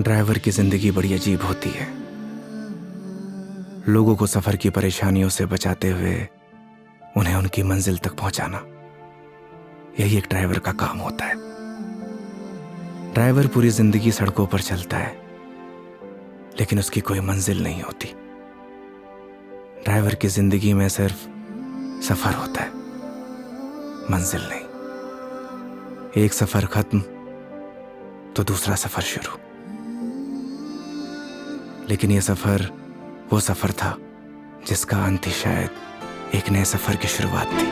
Driver की जिंदगी बड़ी अजीब होती है। लोगों को सफर की परेशानियों से बचाते हुए उन्हें उनकी मंजिल तक पहुंचाना, यही एक ड्राइवर का काम होता है। ड्राइवर पूरी जिंदगी सड़कों पर चलता है, लेकिन उसकी कोई मंजिल नहीं होती। ड्राइवर की जिंदगी में सिर्फ सफर होता है, मंजिल नहीं। एक सफर खत्म तो दूसरा सफर शुरू। लेकिन यह सफर वो सफर था जिसका अंत ही शायद एक नए सफर की शुरुआत थी।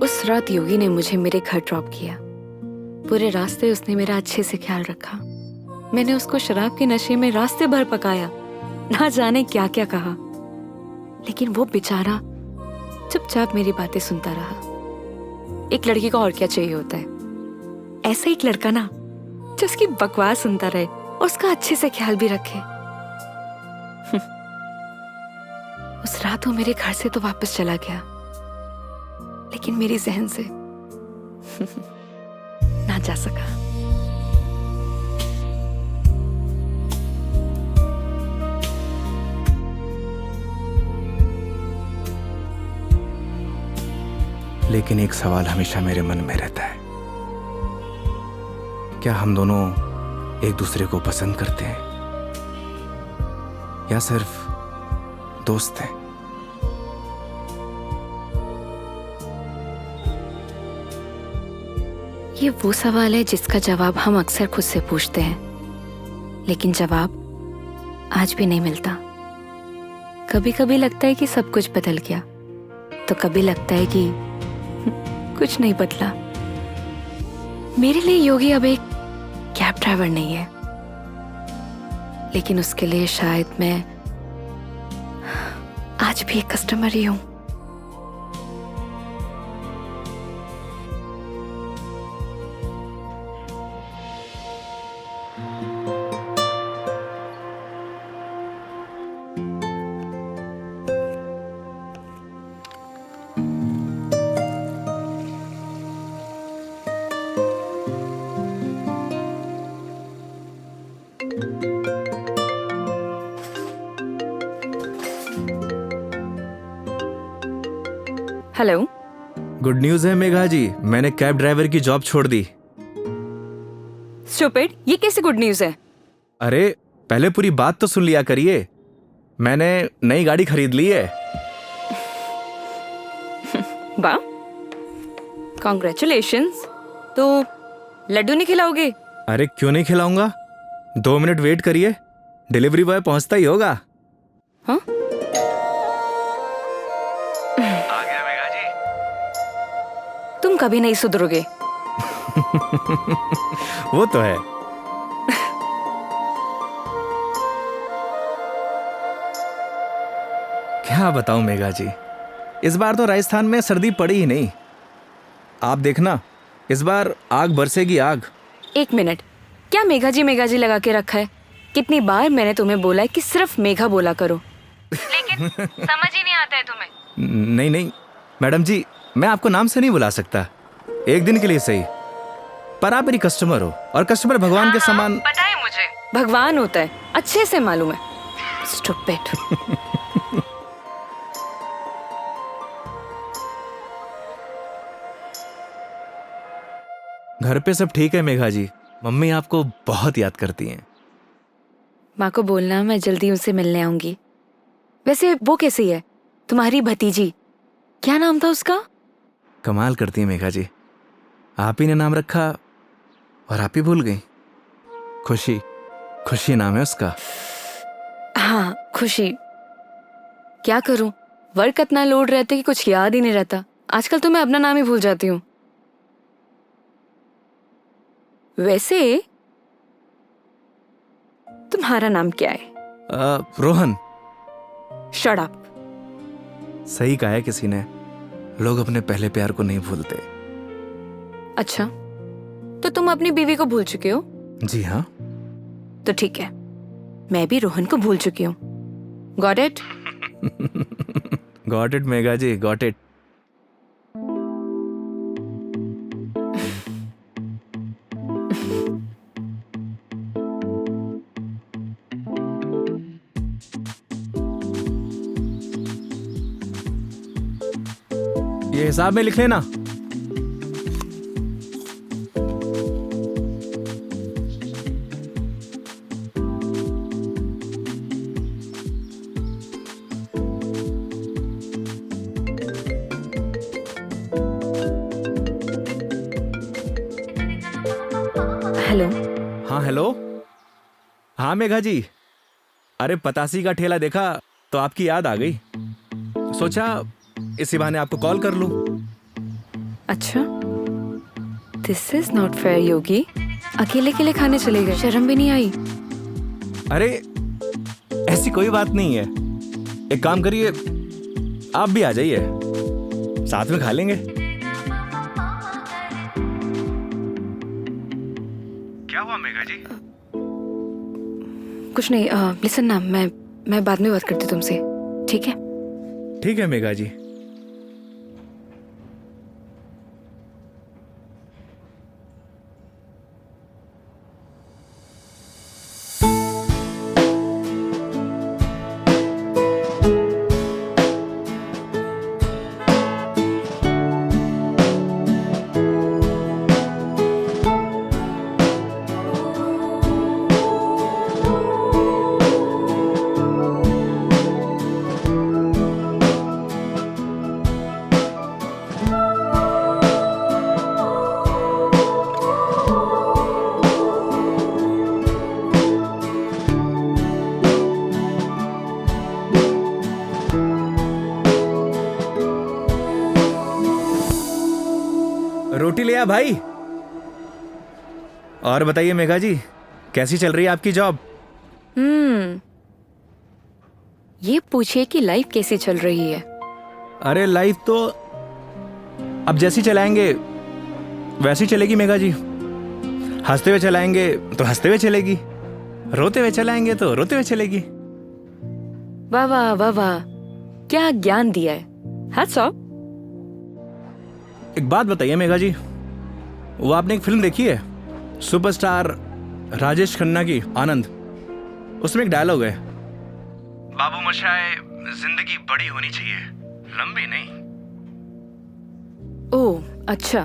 उस रात योगी ने मुझे मेरे घर ड्रॉप किया। पूरे रास्ते उसने मेरा अच्छे से ख्याल रखा। मैंने उसको शराब के नशे में रास्ते भर पकाया, ना जाने क्या क्या कहा, लेकिन वो बेचारा चुपचाप मेरी बातें सुनता रहा। एक लड़की को और क्या चाहिए होता है? ऐसा एक लड़का ना जो उसकी बकवास सुनता रहे और उसका अच्छे से ख्याल भी रखे। उस रात वो मेरे घर से तो वापस चला गया, लेकिन मेरी जहन से ना जा सका। लेकिन एक सवाल हमेशा मेरे मन में रहता है, क्या हम दोनों एक दूसरे को पसंद करते हैं या सिर्फ दोस्त हैं? ये वो सवाल है जिसका जवाब हम अक्सर खुद से पूछते हैं, लेकिन जवाब आज भी नहीं मिलता। कभी कभी लगता है कि सब कुछ बदल गया, तो कभी लगता है कि कुछ नहीं बदला। मेरे लिए योगी अब एक कैब ड्राइवर नहीं है, लेकिन उसके लिए शायद मैं आज भी एक कस्टमर ही हूं। हेलो। गुड न्यूज़ है मेघा जी, मैंने कैब ड्राइवर की जॉब छोड़ दी। स्टूपिड, ये कैसे गुड न्यूज़ है? अरे पहले पूरी बात तो सुन लिया करिए। मैंने नई गाड़ी खरीद ली है। वाह, कॉन्ग्रेचुलेशंस। तो लड्डू नहीं खिलाओगे? अरे क्यों नहीं खिलाऊंगा, 2 मिनट वेट करिए, डिलीवरी बॉय पहुंचता ही होगा। हाँ? आ गया मेघा जी। तुम कभी नहीं सुधरोगे। वो तो है। क्या बताऊं मेघा जी, इस बार तो राजस्थान में सर्दी पड़ी ही नहीं। आप देखना, इस बार आग बरसेगी आग। एक मिनट, क्या मेघा जी लगा के रखा है? कितनी बार मैंने तुम्हें बोला है कि सिर्फ मेघा बोला करो, लेकिन समझ ही नहीं आता है तुम्हें। नहीं नहीं मैडम जी, मैं आपको नाम से नहीं बुला सकता, एक दिन के लिए सही, पर आप मेरी कस्टमर हो और कस्टमर भगवान के समान। पता है मुझे, भगवान होता है, अच्छे से मालूम है। स्टूपिड। घर पे सब ठीक है मेघा जी, मम्मी आपको बहुत याद करती हैं। माँ को बोलना मैं जल्दी उनसे मिलने आऊंगी। वैसे वो कैसी है, तुम्हारी भतीजी? क्या नाम था उसका? कमाल करती है मेघा जी, आप ही ने नाम रखा और आप ही भूल गई। खुशी, खुशी नाम है उसका। हाँ, खुशी। क्या करूं, वर्क इतना लोड रहता है कि कुछ याद ही नहीं रहता। आजकल तो मैं अपना नाम ही भूल जाती हूँ। वैसे तुम्हारा नाम क्या है? रोहन। Shut up. सही कहा है किसी ने, लोग अपने पहले प्यार को नहीं भूलते। अच्छा, तो तुम अपनी बीवी को भूल चुके हो? जी हाँ। तो ठीक है, मैं भी रोहन को भूल चुकी हूँ। Got it? Got it Megha ji, got it. ये हिसाब में लिख लेना। हेलो। हाँ हेलो। हाँ मेघा जी, अरे पतासी का ठेला देखा तो आपकी याद आ गई, सोचा इसी बहाने आपको कॉल कर लूं। अच्छा, दिस इज नॉट फेयर योगी। अकेले अकेले खाने चले गए, शर्म भी नहीं आई? अरे ऐसी कोई बात नहीं है, एक काम करिए, आप भी आ जाइए, साथ में खा लेंगे। क्या हुआ मेघा जी? कुछ नहीं। लिसन ना, मैं बाद में बात करती हूँ तुमसे, ठीक है? ठीक है मेघा जी। रोटी ले आ भाई। और बताइए मेघा जी, कैसी चल रही है आपकी जॉब? ये पूछिए कि लाइफ कैसी चल रही है। अरे लाइफ तो अब जैसी चलाएंगे वैसी चलेगी मेघा जी। हंसते हुए चलाएंगे तो हंसते हुए चलेगी, रोते हुए चलाएंगे तो रोते हुए चलेगी। वाह वाह वाह वाह, क्या ज्ञान दिया है। Hats off. एक बात बताइए मेघा जी, वो आपने एक फिल्म देखी है सुपरस्टार राजेश खन्ना की, आनंद? उसमें एक डायलॉग है, बाबू मोशाय, जिंदगी बड़ी होनी चाहिए, लंबी नहीं। ओह अच्छा,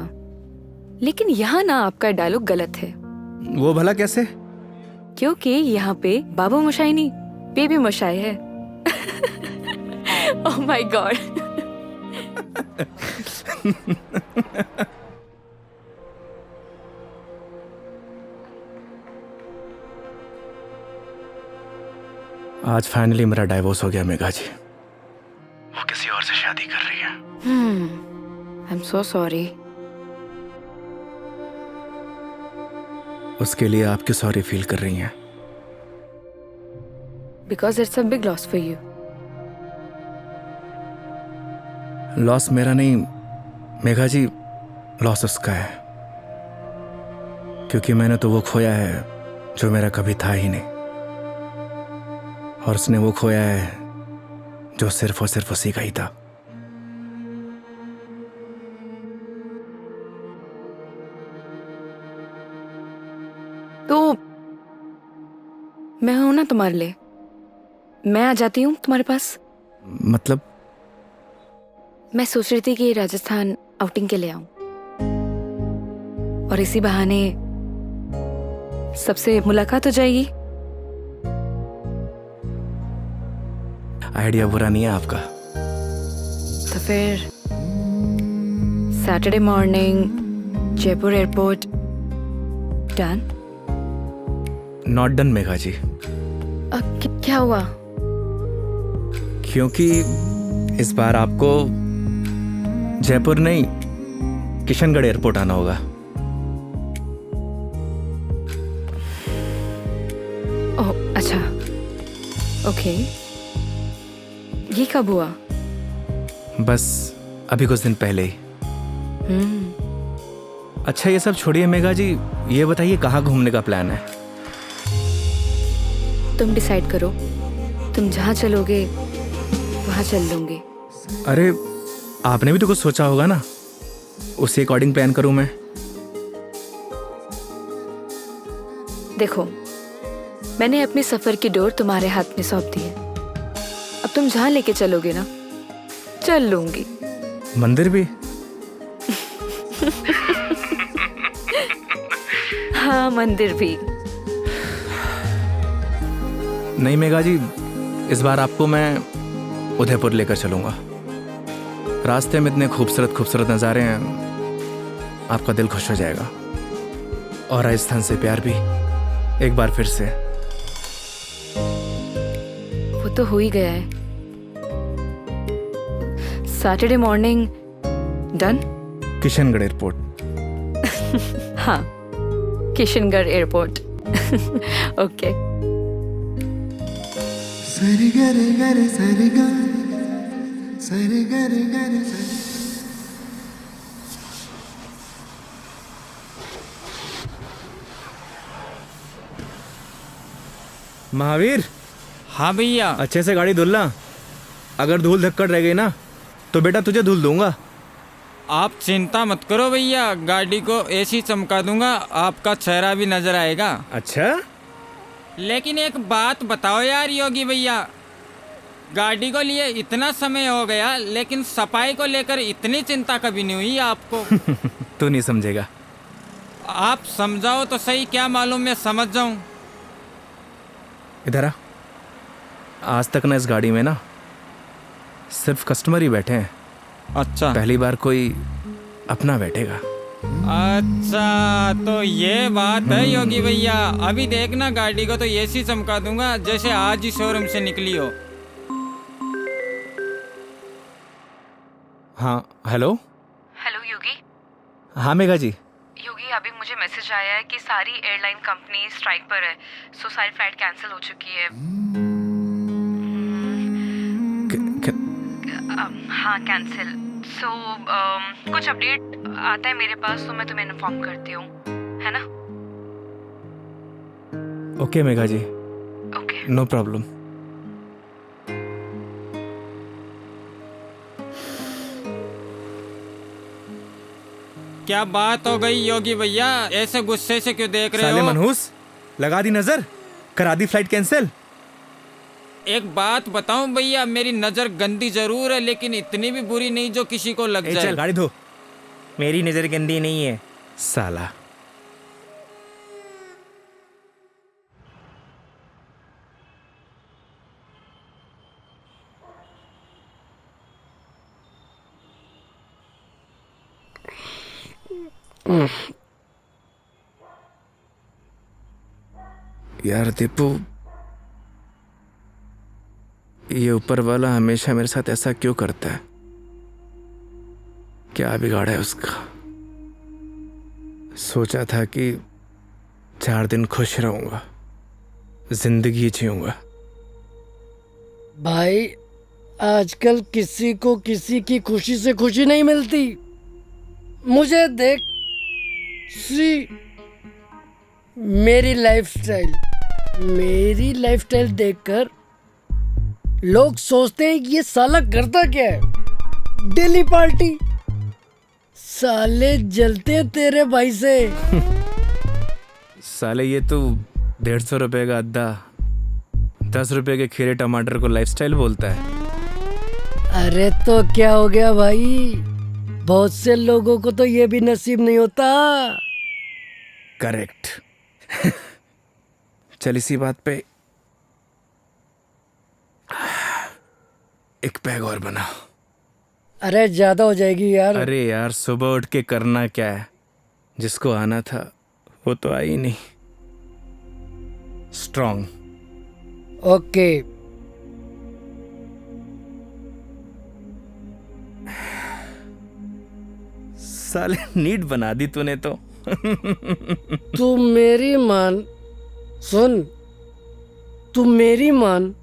लेकिन यहाँ ना आपका डायलॉग गलत है। वो भला कैसे? क्योंकि यहाँ पे बाबू मोशाई नहीं, बेबी मोशाई है। Oh my God. आज फाइनली मेरा डाइवोर्स हो गया मेघा जी। वो किसी और से शादी कर रही है। I am so sorry. उसके लिए आप क्यों सॉरी फील कर रही हैं? Because it's a big loss for you. Loss मेरा नहीं मेघा जी, लॉस उसका है, क्योंकि मैंने तो वो खोया है जो मेरा कभी था ही नहीं, और उसने वो खोया है जो सिर्फ और सिर्फ उसी का ही था। तो मैं हूं ना तुम्हारे लिए, मैं आ जाती हूँ तुम्हारे पास। मतलब? मैं सोच रही थी कि राजस्थान आउटिंग के लिए आऊं, और इसी बहाने सबसे मुलाकात हो जाएगी। आइडिया बुरा नहीं है आपका। तो फिर Saturday morning Jaipur airport. Done? Not done Megha ji. क्या हुआ? क्योंकि इस बार आपको जयपुर नहीं, किशनगढ़ एयरपोर्ट आना होगा। ओह ओके, ये कब हुआ? बस अभी कुछ दिन पहले ही। अच्छा ये सब छोड़िए मेघा जी, ये बताइए कहाँ घूमने का प्लान है? तुम डिसाइड करो, तुम जहाँ चलोगे वहाँ चल लूंगी। अरे आपने भी तो कुछ सोचा होगा ना, उसी अकॉर्डिंग प्लान करूँ मैं। देखो, मैंने अपने सफर की डोर तुम्हारे हाथ में सौंप दी है। अब तुम जहाँ लेके चलोगे ना, चल लूंगी। मंदिर भी? हाँ, मंदिर भी। नहीं मेघा जी, इस बार आपको मैं उदयपुर लेकर चलूंगा। रास्ते में इतने खूबसूरत खूबसूरत नज़ारे हैं, आपका दिल खुश हो जाएगा। और राजस्थान से प्यार भी एक बार फिर से। वो तो हो ही गया है। Saturday morning done. Kishangarh airport. हाँ, किशनगढ़ एयरपोर्ट। ओके। सरी गरे गरे सरी गा, सरी गरे गरे सरी। महावीर, हाँ भैया। अच्छे से गाड़ी धुलना। अगर धूल धक्कड़ रह गई ना तो बेटा तुझे धुल दूंगा। आप चिंता मत करो भैया, गाड़ी को ऐसी चमका दूंगा आपका चेहरा भी नजर आएगा। अच्छा? लेकिन एक बात बताओ यार योगी भैया, गाड़ी को लिए इतना समय हो गया लेकिन सफाई को लेकर इतनी चिंता कभी नहीं हुई आपको। तू नहीं समझेगा। आप समझाओ तो सही, क्या मालूम मैं समझ जाऊं। इधर आ। आज तक ना इस गाड़ी में ना सिर्फ कस्टमर ही बैठे हैं। अच्छा, पहली बार कोई अपना बैठेगा। अच्छा तो ये बात है योगी भैया। अभी देखना गाड़ी को तो ऐसी चमका दूंगा जैसे आज ही शोरूम से निकली हो। हाँ हेलो। हेलो योगी। हाँ मेघा जी। योगी, अभी मुझे मैसेज आया है कि सारी एयरलाइन कंपनी स्ट्राइक पर है, सो सारी फ्लाइट कैंसिल हो चुकी है। हाँ, कैंसिल। सो कुछ अपडेट आता है मेरे पास तो मैं तुम्हें इन्फॉर्म करती हूँ, है ना? Okay Megha ji, okay. No problem. क्या बात हो गई योगी भैया, ऐसे गुस्से से क्यों देख रहे साले हो? मनहूस, लगा दी नजर, करा दी फ्लाइट कैंसिल। एक बात बताऊं भैया, मेरी नजर गंदी जरूर है लेकिन इतनी भी बुरी नहीं जो किसी को लग जाए। चल गाड़ी धो। मेरी नजर गंदी नहीं है साला। यार दीपू, ये ऊपर वाला हमेशा मेरे साथ ऐसा क्यों करता है? क्या बिगाड़ा है उसका? सोचा था कि 4 दिन खुश रहूंगा, जिंदगी जीऊंगा। भाई, आजकल किसी को किसी की खुशी से खुशी नहीं मिलती। मुझे देख, सी मेरी लाइफस्टाइल देखकर लोग सोचते हैं कि ये साला करता क्या है। Daily party. साले जलते हैं तेरे भाई से। साले ये तो 150 रुपए का अद्दा 10 रुपए के खीरे टमाटर को लाइफस्टाइल बोलता है। अरे तो क्या हो गया भाई, बहुत से लोगों को तो ये भी नसीब नहीं होता। करेक्ट। चल इसी बात पे एक पैग और बना। अरे ज्यादा हो जाएगी यार। अरे यार, सुबह उठ के करना क्या है? जिसको आना था वो तो आई नहीं। स्ट्रॉन्ग। ओके। साले नीट बना दी तूने तो। तू मेरी मान, सुन, तू मेरी मान,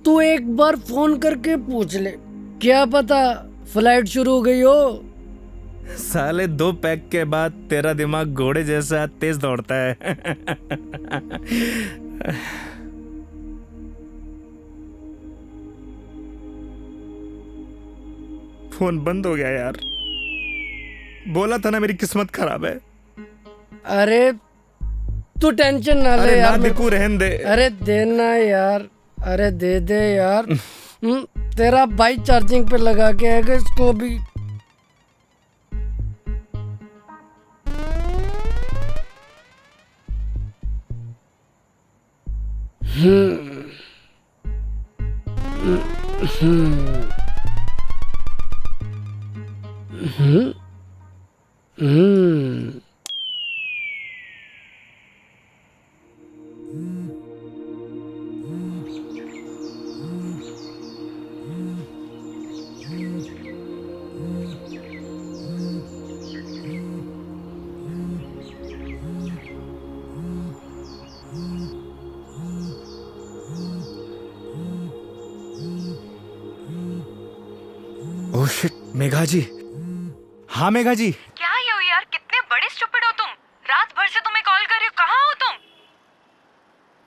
तू एक बार फोन करके पूछ ले, क्या पता फ्लाइट शुरू हो गई हो। साले 2 पैक के बाद तेरा दिमाग घोड़े जैसा तेज दौड़ता है। फोन बंद हो गया यार। बोला था ना मेरी किस्मत खराब है। अरे तू टेंशन ना ले अरे ना यार। दिकू रहन दे। अरे देना यार, अरे दे दे यार। तेरा भाई चार्जिंग पे लगा के आएगा इसको भी। ओह शिट, मेघा जी। हाँ मेघा जी। क्या ये हो यार, कितने बड़े स्टूपिड हो तुम। रात भर से तुम्हें कॉल कर रही हूँ, कहाँ हो तुम?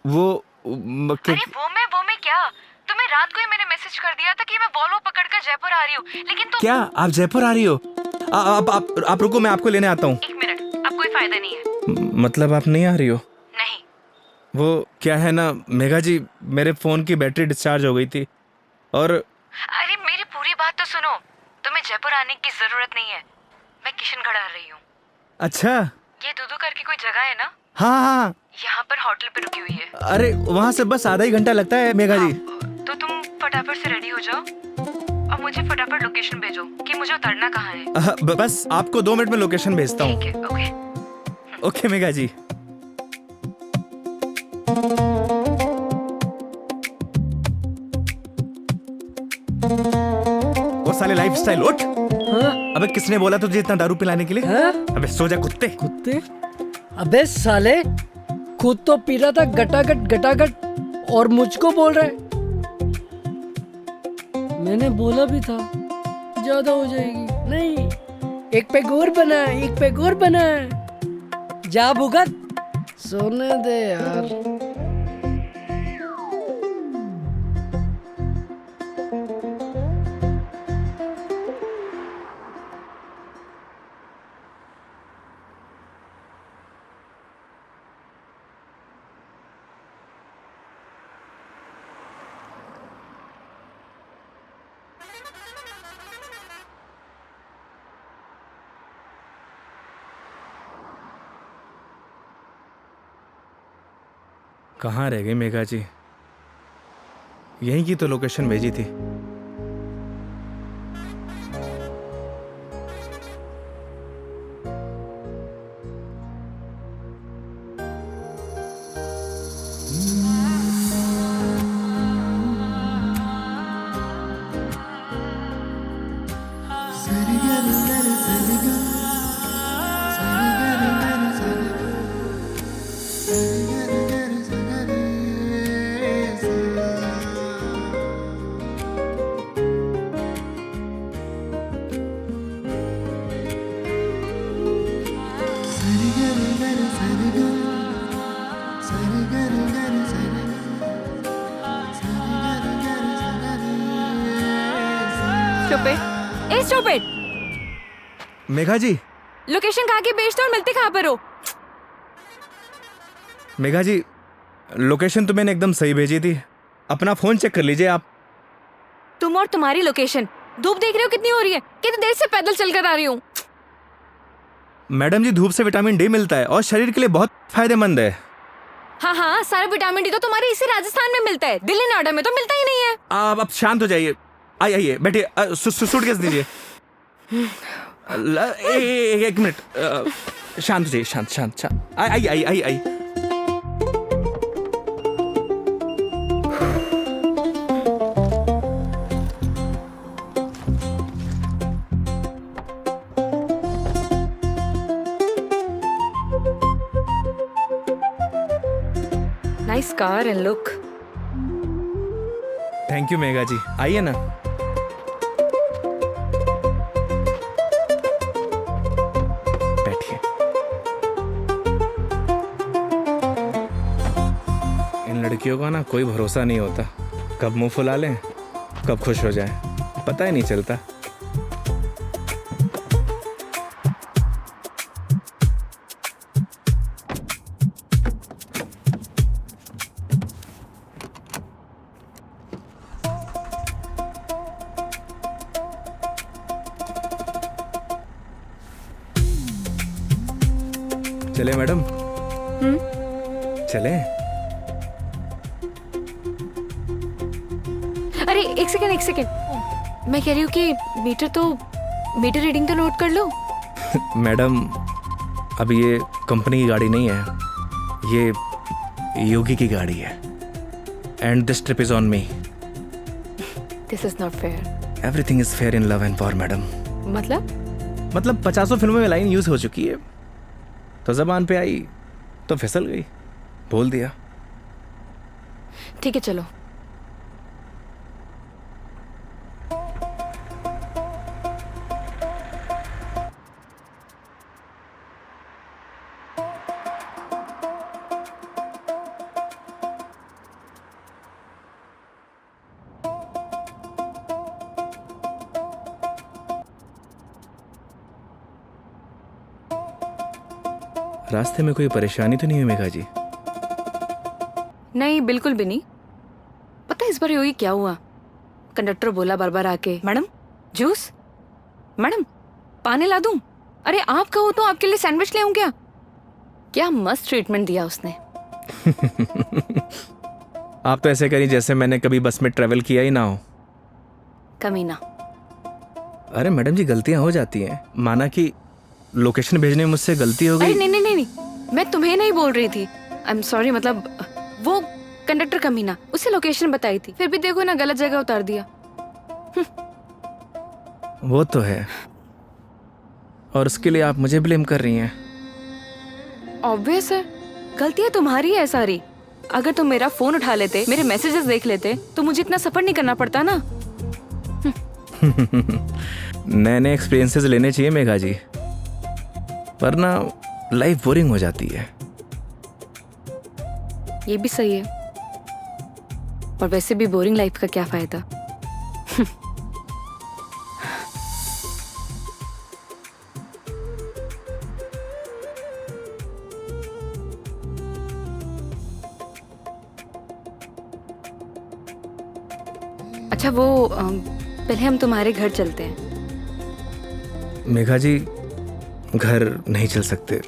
अरे वो मैं क्या, तुम्हें रात को ही मैंने मैसेज कर दिया था कि मैं वॉल्वो पकड़कर जयपुर आ रही हूँ, लेकिन तुम क्या आप जयपुर आ रही हो? आप रुको, मैं आपको लेने आता हूँ। 1 मिनट, अब कोई फायदा नहीं है। मतलब आप नहीं आ रही हो? नहीं। वो क्या है ना मेघा जी, मेरे फोन की बैटरी डिस्चार्ज हो गई थी और अरे मेरी पूरी बात तो सुनो, तुम्हें जयपुर आने की जरूरत नहीं है, मैं किशनगढ़ आ रही हूँ। अच्छा। ये दूधू करके कोई जगह है ना, हाँ हाँ, यहाँ पर होटल पे रुकी हुई है। अरे वहाँ से बस आधा ही घंटा लगता है मेघा जी। तो तुम फटाफट से रेडी हो जाओ और मुझे फटाफट लोकेशन भेजो कि मुझे उतरना कहाँ है। बस आपको 2 मिनट में लोकेशन भेजता हूँ। ठीक है, ओके। ओके मेघा जी। वो साले लाइफस्टाइल उठ। हाँ? अबे किसने बोला तुझे इतना दारू पिलाने के लिए? हाँ? अबे सो जा कुत्ते। कुत्ते? अबे साले, खुद तो पी रहा था गटागट गटागट और मुझको बोल रहा है। मैंने बोला भी था ज्यादा हो जाएगी। नहीं, एक पैक और बना, एक पैक और बना। जा भुगत, सोने दे यार। कहाँ रह गई मेघा जी? यहीं की तो लोकेशन भेजी थी। स्टूपिड। मेघा जी, लोकेशन कहाँ की भेजते हो और मिलते कहाँ पर हो? मेघा जी, लोकेशन तो मैंने एकदम सही भेजी थी। अपना फोन चेक कर लीजिए आप। तुम और तुम्हारी लोकेशन। धूप देख रहे हो कितनी हो रही है, कितनी देर से पैदल चलकर आ रही हूँ। मैडम जी, धूप से विटामिन डी मिलता है और शरीर के लिए बहुत फायदेमंद है। हाँ हाँ, सारा विटामिन डी तो तुम्हारे इसी राजस्थान में मिलता है, दिल्ली नोएडा में तो मिलता ही नहीं है। आप शांत हो जाइए। आइए बैठिए। सूटकेस दीजिए। एक मिनट, शांत हो जाइए। शांत। आई। Nice car and look. Thank you Megha ji, आइए ना। बैठिए। इन लड़कियों का ना कोई भरोसा नहीं होता, कब मुंह फुला लें कब खुश हो जाए, पता ही नहीं चलता। चले मैडम? चले? अरे एक सेकेंड, मैं कह रही हूँ कि मीटर रीडिंग तो नोट कर लो। मैडम अब ये कंपनी की गाड़ी नहीं है, ये योगी की गाड़ी है। And this trip is on me. This is not fair. Everything is fair in love and war madam. मतलब 50 फिल्मों में लाइन यूज हो चुकी है, तो जबान पे आई तो फिसल गई, बोल दिया। ठीक है चलो। रास्ते में कोई परेशानी तो नहीं हुई मेघा जी? नहीं बिल्कुल भी नहीं। पता है इस बार योगी क्या हुआ? कंडक्टर बोला बार बार आके, मैडम जूस, मैडम पानी ला दूं? अरे आप कहो तो आपके लिए सैंडविच ले आऊं क्या? क्या मस्त ट्रीटमेंट दिया उसने। आप तो ऐसे करी जैसे मैंने कभी बस में ट्रेवल किया ही ना हो। कमीना। अरे मैडम जी गलतियां हो जाती हैं, माना कि लोकेशन भेजने में मुझसे गलती हो अरे गई। नहीं, मैं तुम्हें नहीं बोल रही थी। आई एम सॉरी, मतलब वो कंडक्टर कमीना, उसे लोकेशन बताई थी, फिर भी देखो ना गलत जगह उतार दिया। वो तो है, और उसके लिए आप मुझे ब्लेम कर रही हैं। ऑब्वियस है, गलतियां तुम्हारी है सारी। अगर तुम मेरा फोन उठा लेते, मेरे मैसेजेस देख लेते, तो मुझे इतना सफर नहीं करना पड़ता ना। नए नए एक्सपीरियंसेस लेने चाहिए मेघा जी, वरना लाइफ बोरिंग हो जाती है। ये भी सही है, और वैसे भी बोरिंग लाइफ का क्या फायदा। अच्छा वो पहले हम तुम्हारे घर चलते हैं। मेघा जी घर नहीं चल सकते,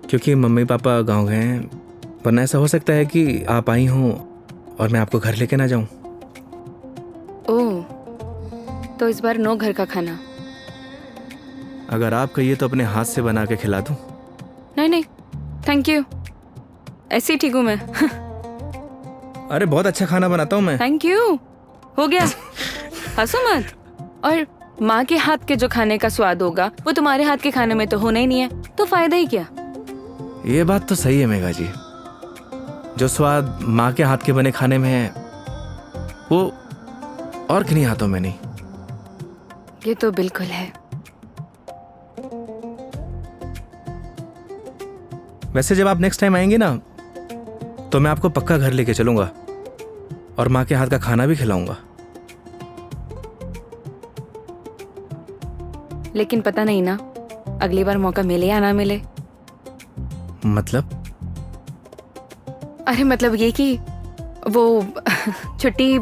क्योंकि मम्मी पापा गांव गए हैं, वरना ऐसा हो सकता है कि आप आई हों और मैं आपको घर लेके ना जाऊं। ओह, तो इस बार नो घर का खाना। अगर आप कहिए तो अपने हाथ से बना के खिला दूं। नहीं थैंक यू, ऐसे ही ठीक हूँ मैं। अरे बहुत अच्छा खाना बनाता हूं मैं। थैंक यू, हो गया। हंसो मत। और माँ के हाथ के जो खाने का स्वाद होगा वो तुम्हारे हाथ के खाने में तो होना ही नहीं है, तो फायदा ही क्या। ये बात तो सही है मेघा जी, जो स्वाद माँ के हाथ के बने खाने में है वो और किन्हीं हाथों में नहीं। ये तो बिल्कुल है। वैसे जब आप नेक्स्ट टाइम आएंगे ना, तो मैं आपको पक्का घर लेके चलूंगा और माँ के हाथ का खाना भी खिलाऊंगा। लेकिन पता नहीं ना, अगली बार मौका मिले या ना मिले। मतलब? अरे मतलब ये कि वो छुट्टी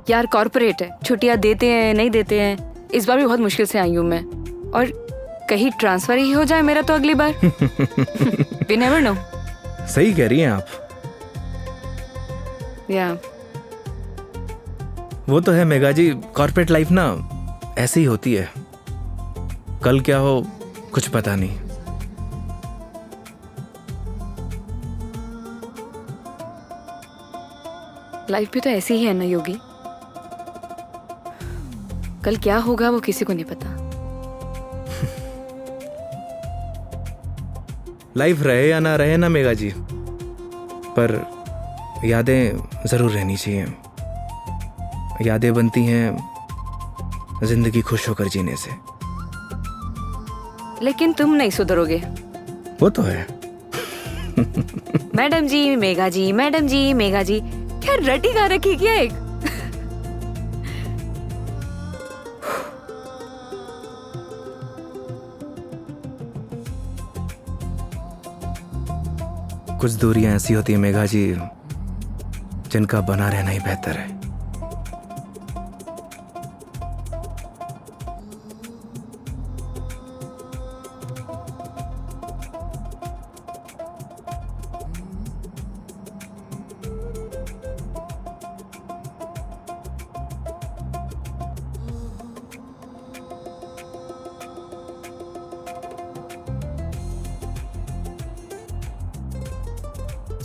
यार कॉर्पोरेट है, छुट्टियां देते हैं नहीं देते हैं। इस बार भी बहुत मुश्किल से आई हूँ मैं, और कहीं ट्रांसफर ही हो जाए मेरा तो अगली बार। We never know। सही कह रही हैं आप। या वो तो है मेघा जी, कॉर्पोरेट लाइफ ना ऐसे ही होती है, कल क्या हो कुछ पता नहीं। लाइफ भी तो ऐसी ही है ना योगी, कल क्या होगा वो किसी को नहीं पता। लाइफ रहे या ना रहे ना मेघा जी, पर यादें जरूर रहनी चाहिए। यादें बनती हैं जिंदगी खुश होकर जीने से। लेकिन तुम नहीं सुधरोगे। वो तो है। मैडम जी मेघा जी, मैडम जी मेघा जी, क्या रटी गा रखी क्या एक? कुछ दूरियां ऐसी होती है मेघा जी जिनका बना रहना ही बेहतर है।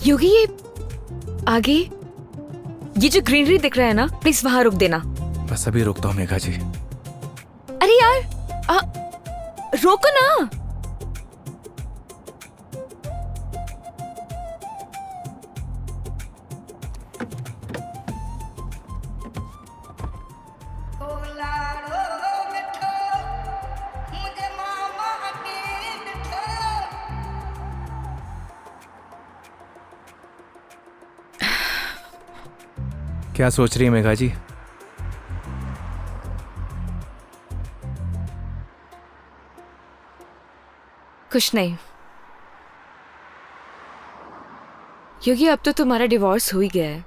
योगी ये आगे ये जो ग्रीनरी दिख रहा है ना, प्लीज वहां रुक देना। बस अभी रुकता हूँ मेघा जी। अरे यार रोको ना। क्या सोच रही है मेघा जी? कुछ नहीं योगी, अब तो तुम्हारा डिवोर्स हो ही गया है।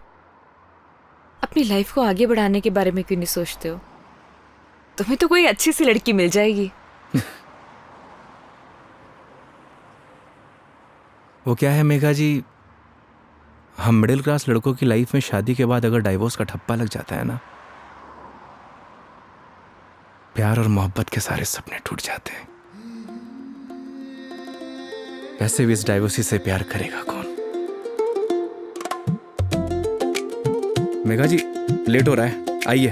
अपनी लाइफ को आगे बढ़ाने के बारे में क्यों नहीं सोचते हो? तुम्हें तो कोई अच्छी सी लड़की मिल जाएगी। वो क्या है मेघा जी, हम मिडिल क्लास लड़कों की लाइफ में शादी के बाद अगर डाइवोर्स का ठप्पा लग जाता है ना, प्यार और मोहब्बत के सारे सपने टूट जाते हैं। वैसे भी इस डाइवोर्सी से प्यार करेगा कौन? मेघा जी लेट हो रहा है, आइए।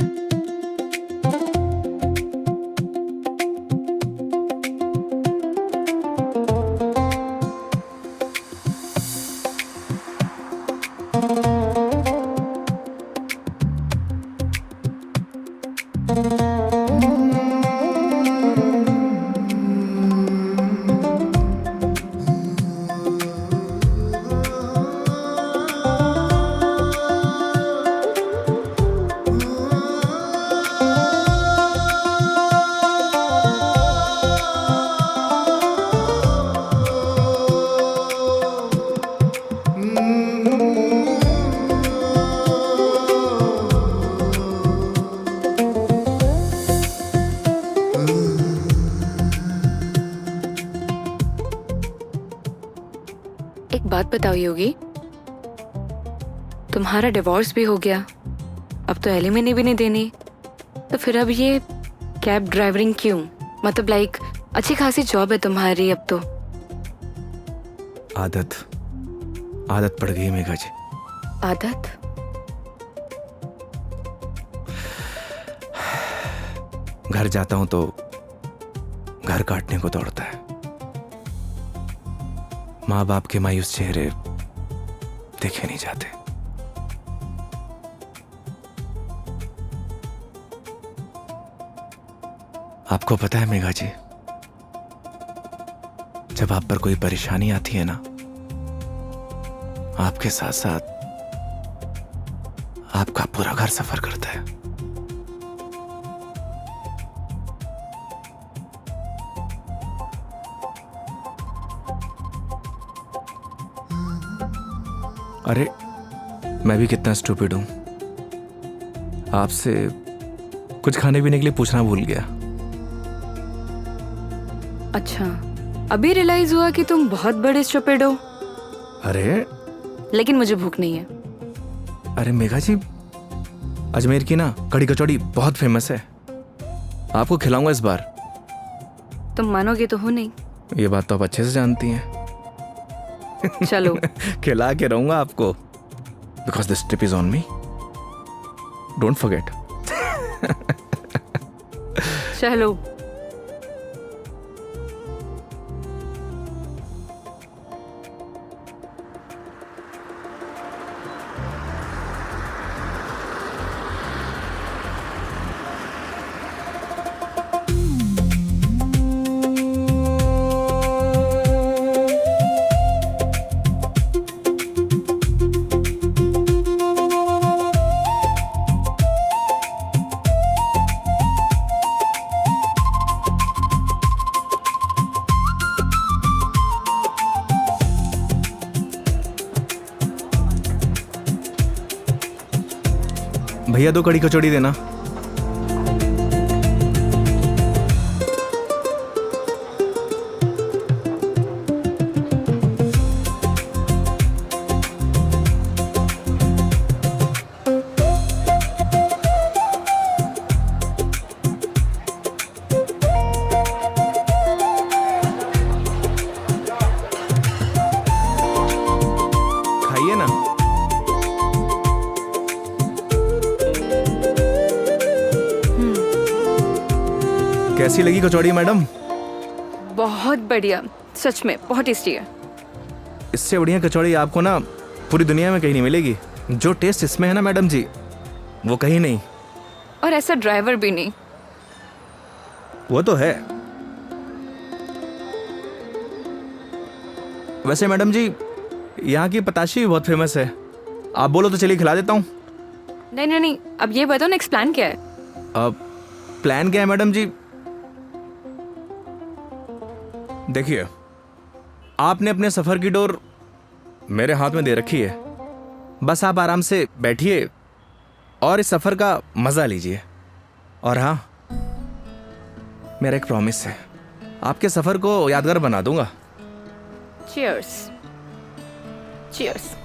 एक बात बताओ योगी, तुम्हारा डिवोर्स भी हो गया, अब तो एलिमनी भी नहीं देनी, तो फिर अब ये कैब ड्राइवरिंग क्यों? मतलब लाइक अच्छी खासी जॉब है तुम्हारी अब तो। आदत पड़ गई मेघा जी। आदत? घर जाता हूं तो घर काटने को दौड़ता है। माँ बाप के मायूस चेहरे देखे नहीं जाते। आपको पता है मेघा जी, जब आप पर कोई परेशानी आती है ना, आपके साथ साथ आपका पूरा घर सफर करता है। अरे मैं भी कितना स्टूपिड हूं, आपसे कुछ खाने पीने के लिए पूछना भूल गया। अच्छा, अभी रियलाइज हुआ कि तुम बहुत बड़े स्टूपिड हो। अरे लेकिन मुझे भूख नहीं है। अरे मेघा जी, अजमेर की ना कड़ी कचौड़ी बहुत फेमस है, आपको खिलाऊंगा इस बार। तुम मानोगे तो हो नहीं। ये बात तो आप अच्छे से जानती हैं। चलो। खिला के रहूंगा आपको, because this trip is on me, don't forget. चलो। भैया 2 कड़ी कचौड़ी देना। खाइए ना। कैसी लगी कचौड़ी मैडम? बहुत बढ़िया, सच में बहुत टेस्टी है। इससे बढ़िया कचौड़ी आपको ना पूरी दुनिया में कहीं नहीं मिलेगी। जो टेस्ट इसमें है ना मैडम जी, वो कहीं नहीं। और ऐसा ड्राइवर भी नहीं। वो तो है। वैसे मैडम जी, यहाँ की पताशी भी बहुत फेमस है। आप बोलो तो चलिए खिला देता हूँ। नहीं नहीं नहीं, अब ये बताओ नेक्स्ट प्लान क्या है? अब प्लान क्या है मैडम जी? देखिए, आपने अपने सफर की डोर मेरे हाथ में दे रखी है। बस आप आराम से बैठिए और इस सफर का मजा लीजिए। और हाँ, मेरा एक प्रॉमिस है, आपके सफर को यादगार बना दूंगा। चीयर्स। चीयर्स।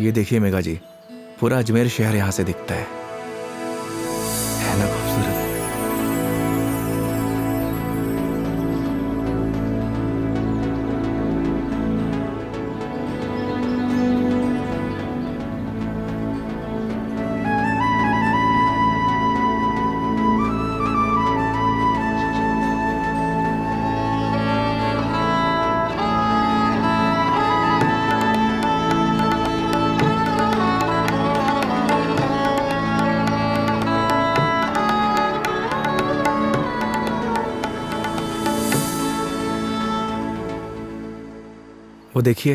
ये देखिए मेघा जी, पूरा अजमेर शहर यहाँ से दिखता है ना खूबसूरत? वो देखिए,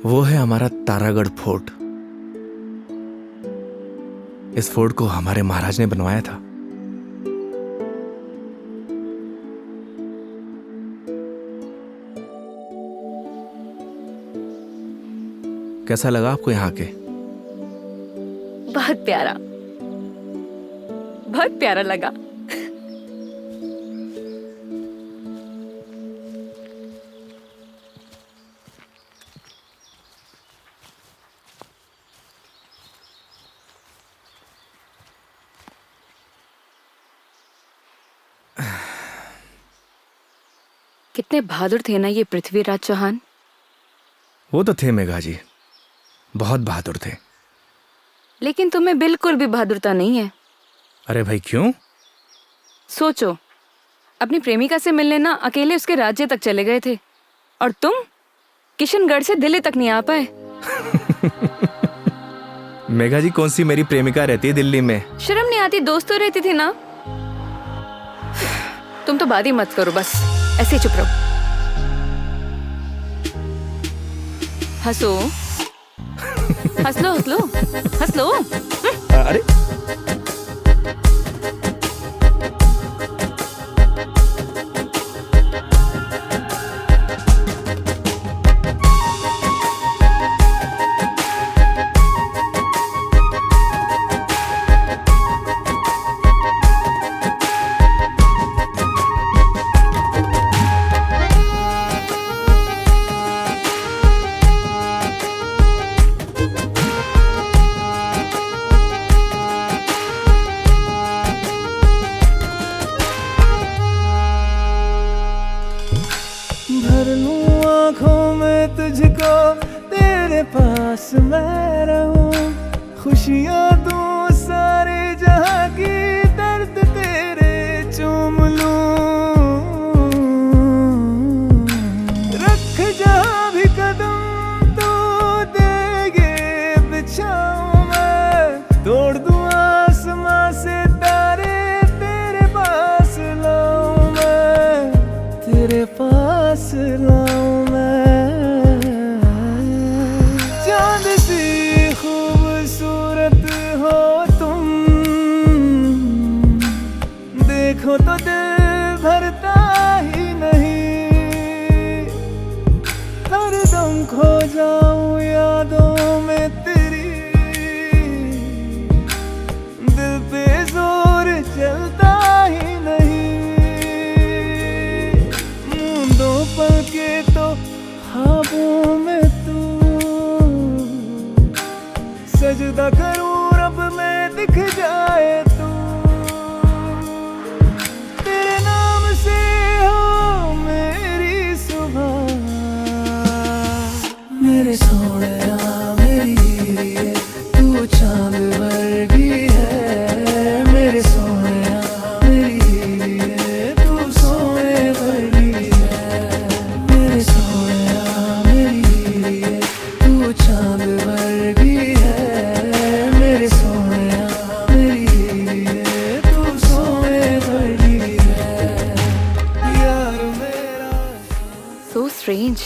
वो है हमारा तारागढ़ फोर्ट। इस फोर्ट को हमारे महाराज ने बनवाया था। कैसा लगा आपको यहाँ के? बहुत प्यारा, बहुत प्यारा लगा। कितने बहादुर थे ना ये पृथ्वीराज चौहान। वो तो थे मेघा जी, बहुत बहादुर थे। लेकिन तुम्हें बिल्कुल भी बहादुरता नहीं है। अरे भाई क्यों? सोचो, अपनी प्रेमिका से मिलने ना अकेले उसके राज्य तक चले गए थे, और तुम किशनगढ़ से दिल्ली तक नहीं आ पाए। मेघा जी, कौन सी मेरी प्रेमिका रहती है दिल्ली में? शर्म नहीं आती? दोस्त तो रहती थी ना। तुम तो बात ही मत करो, बस ऐसे ही चुप रहो। हंसो, हंस लो, हंस लो, हंस लो। अरे बस मैं रहूं, खुशियां तू सारे जहां की, दर्द तेरे चूम लूं। रख जहां भी कदम तू देगे बिछाऊं मैं, तोड़ दूं आसमां से तारे, तेरे पास लाऊं मैं, तेरे पास लाऊं मैं। चांद सी खूबसूरत हो तुम, देखो तो दिल भरता ही नहीं, हरदम खो जाऊं यादों में तेरी, दिल पे जोर चलता ही नहीं। मूंदों पल के तो ख्वाबों में तू, सजदा करूं रब में दिख जाए तू, तेरे नाम से हो मेरी सुबह। मेरे सोहणिया मेरी हीरे, तू चांद वर्गी है, मेरे सोहणिया मेरी हीरे, तू सोने वर्गी है, मेरे सोहणिया मेरी हीरे, तू चांद वर्गी है, मेरे सोहणिया मेरी हीरे, तू सोने वर्गी है, यार मेरा। So strange.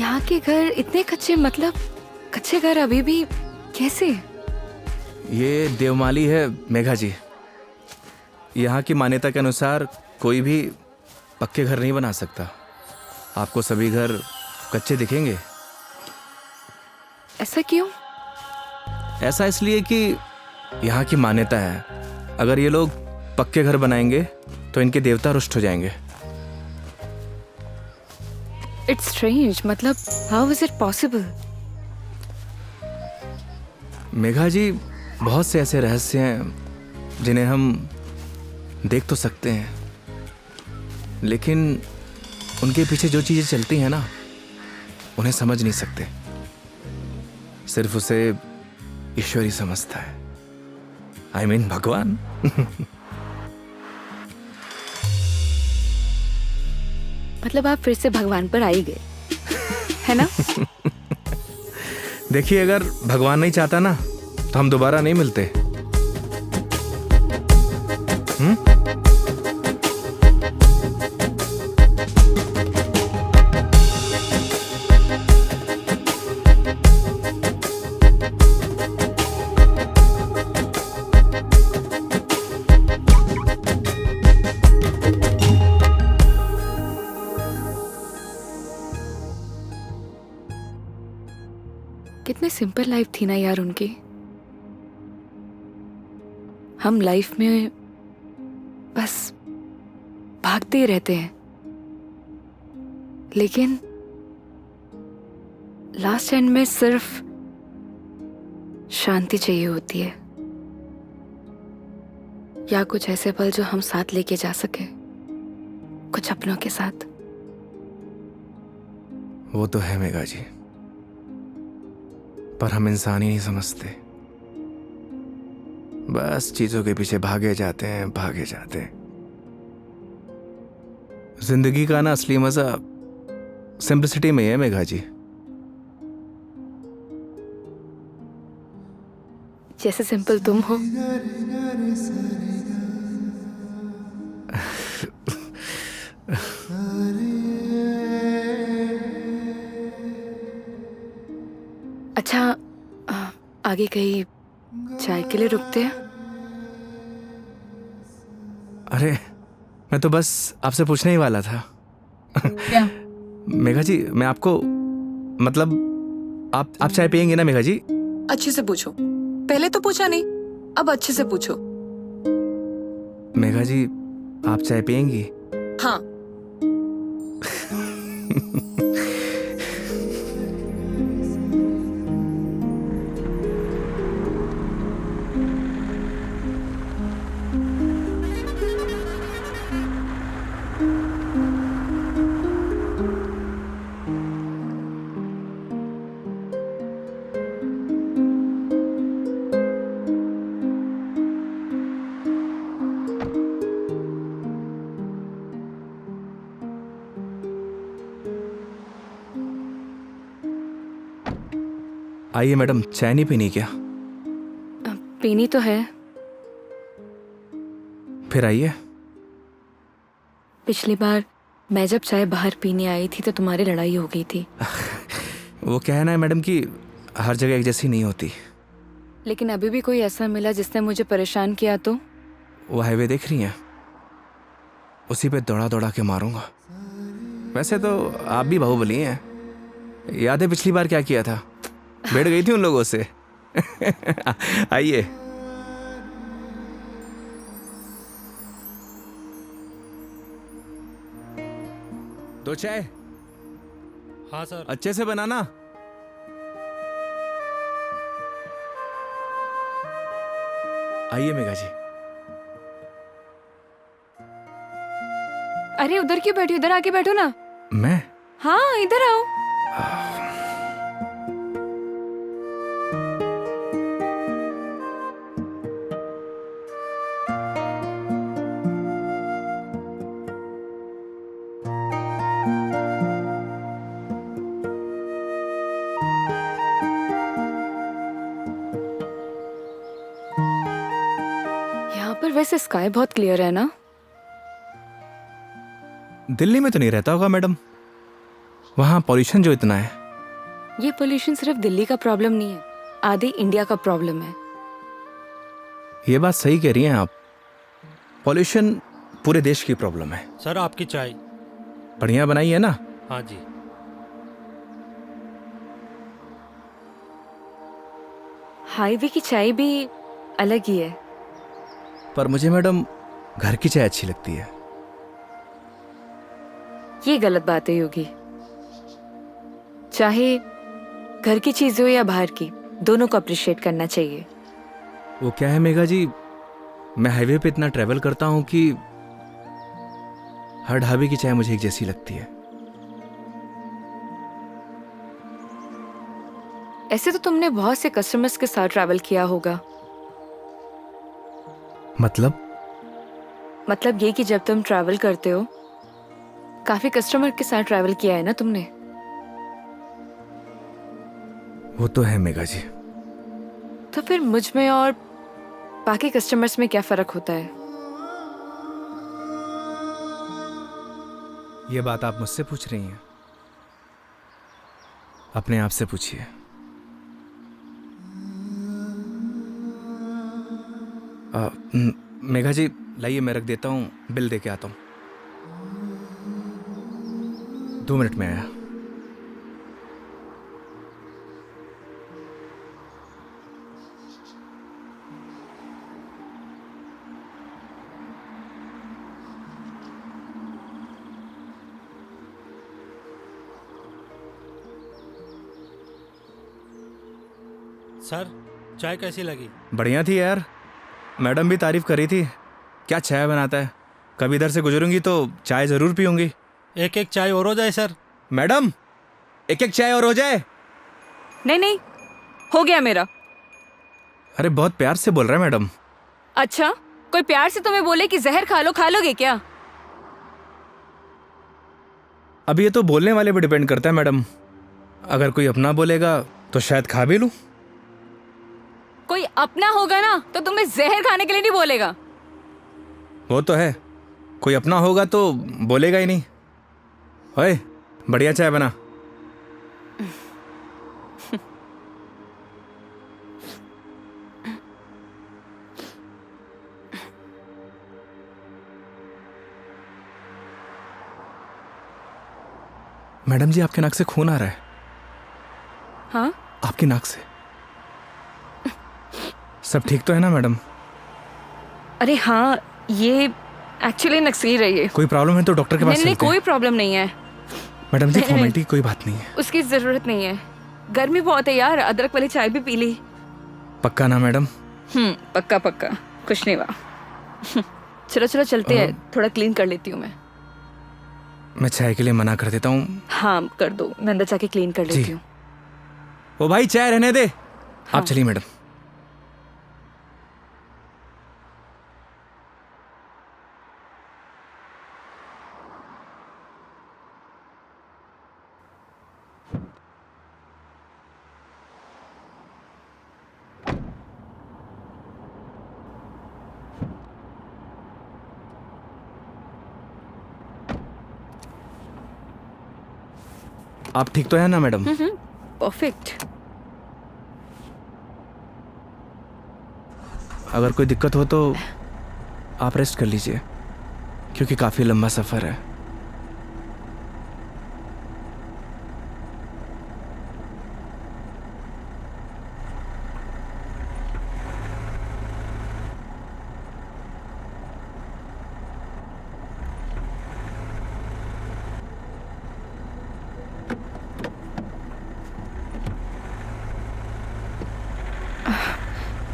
यहाँ के घर इतने कच्चे, मतलब कच्चे घर अभी भी कैसे? ये देवमाली है मेघा जी। यहाँ की मान्यता के अनुसार कोई भी पक्के घर नहीं बना सकता। आपको सभी घर कच्चे दिखेंगे। ऐसा क्यों? ऐसा इसलिए कि यहाँ की मान्यता है, अगर ये लोग पक्के घर बनाएंगे तो इनके देवता रुष्ट हो जाएंगे। इट्स स्ट्रेंज, मतलब how is it possible? Megha ji, बहुत से ऐसे रहस्य हैं जिन्हें हम देख तो सकते हैं, लेकिन उनके पीछे जो चीज़ें चलती हैं ना, उन्हें समझ नहीं सकते। सिर्फ उसे ईश्वर ही समझता है। I mean, भगवान। मतलब आप फिर से भगवान पर आ ही गए, है ना? देखिए, अगर भगवान नहीं चाहता ना तो हम दोबारा नहीं मिलते। कितने सिंपल लाइफ थी ना यार उनकी। हम लाइफ में बस भागते ही रहते हैं, लेकिन लास्ट एंड में सिर्फ शांति चाहिए होती है, या कुछ ऐसे पल जो हम साथ लेके जा सके, कुछ अपनों के साथ। वो तो है मेघा जी, पर हम इंसान ही नहीं समझते। बस चीजों के पीछे भागे जाते हैं, भागे जाते हैं। जिंदगी का ना असली मजा सिंपलिसिटी में है मेघा जी। जैसे सिंपल तुम हो। अच्छा, आगे कहीं चाय के लिए रुकते हैं? अरे, मैं तो बस आपसे पूछने ही वाला था। क्या? मेघा जी, मैं आपको मतलब आप चाय पियेंगे ना मेघा जी? अच्छे से पूछो, पहले तो पूछा नहीं, अब अच्छे से पूछो। मेघा जी, आप चाय पियेंगी? हाँ। आइए मैडम, चाय नहीं पीनी क्या? पीनी तो है। फिर आइए। पिछली बार मैं जब चाय बाहर पीने आई थी तो तुम्हारी लड़ाई हो गई थी। वो कहना है मैडम कि हर जगह एक जैसी नहीं होती। लेकिन अभी भी कोई ऐसा मिला जिसने मुझे परेशान किया तो? वो हाईवे देख रही हैं, उसी पे दौड़ा दौड़ा के मारूंगा। वैसे तो आप भी बाहुबली हैं। याद है पिछली बार क्या किया था? बैठ गई थी उन लोगों से। आइए। दो चाय। हाँ सर। अच्छे से बनाना। आइए मेघा जी। अरे उधर क्यों बैठी, उधर आके बैठो ना। मैं? हाँ इधर आओ। यहाँ पर वैसे स्काई बहुत क्लियर है ना? दिल्ली में तो नहीं रहता होगा मैडम, वहां पॉल्यूशन जो इतना है। ये पोल्यूशन सिर्फ दिल्ली का प्रॉब्लम नहीं है, आधे इंडिया का प्रॉब्लम है। ये बात सही कह रही हैं आप, पॉल्यूशन पूरे देश की प्रॉब्लम है। सर आपकी चाय। बढ़िया बनाई है ना? हाँ जी। हाईवे की चाय भी अलग ही है। पर मुझे मैडम घर की चाय अच्छी लगती है। ये गलत बात है योगी। चाहे घर की चीज हो या बाहर की, दोनों को अप्रिशिएट करना चाहिए। वो क्या है मेघा जी, मैं हाईवे पे इतना ट्रैवल करता हूं कि हर ढाबे की चाय मुझे एक जैसी लगती है। ऐसे तो तुमने बहुत से कस्टमर्स के साथ ट्रैवल किया होगा। मतलब ये कि जब तुम ट्रैवल करते हो, काफी कस्टमर के साथ ट्रैवल किया है ना तुमने? वो तो है मेघा जी। तो फिर मुझ में और बाकी कस्टमर्स में क्या फर्क होता है? ये बात आप मुझसे पूछ रही हैं? अपने आप से पूछिए। मेघा जी लाइए, मैं रख देता हूँ, बिल दे के आता हूँ। 2 मिनट में आया। सर चाय कैसी लगी? बढ़िया थी यार, मैडम भी तारीफ कर रही थी। क्या चाय बनाता है, कभी इधर से गुजरूंगी तो चाय जरूर पीऊंगी। एक एक चाय और हो जाए सर। मैडम एक एक चाय और हो जाए। नहीं नहीं, हो गया मेरा। अरे बहुत प्यार से बोल रहा है मैडम। अच्छा, कोई प्यार से तुम्हें बोले कि जहर खा लो, खा लोगे क्या? अब ये तो बोलने वाले पे डिपेंड करता है मैडम। अगर कोई अपना बोलेगा तो शायद खा भी लूं। कोई अपना होगा ना तो तुम्हें जहर खाने के लिए नहीं बोलेगा। वो तो है, कोई अपना होगा तो बोलेगा ही नहीं। ओए बढ़िया चाय बना। मैडम जी आपके नाक से खून आ रहा है। हाँ? आपकी नाक से। सब ठीक तो है ना मैडम? अरे हाँ, ये एक्चुअली नक्सीर रही है। कोई प्रॉब्लम है तो डॉक्टर के पास नहीं नहीं, चलते हैं। कोई प्रॉब्लम नहीं है। मैडम जी नहीं, फॉर्मेलिटी की कोई बात नहीं है। उसकी जरूरत नहीं है। गर्मी बहुत है यार, अदरक वाली चाय भी पी ली। पक्का ना मैडम? पक्का पक्का, कुछ नहीं हुआ। चलो चलो चलते हैं, थोड़ा क्लीन कर लेती हूँ मैं। मैं चाय के लिए मना कर देता हूँ। हाँ कर दो, मैं अंदर जाके क्लीन कर लेती हूँ। ओ भाई चाय रहने दे। आप चलिए मैडम। आप ठीक तो है ना मैडम? परफेक्ट। अगर कोई दिक्कत हो तो आप रेस्ट कर लीजिए, क्योंकि काफ़ी लंबा सफ़र है।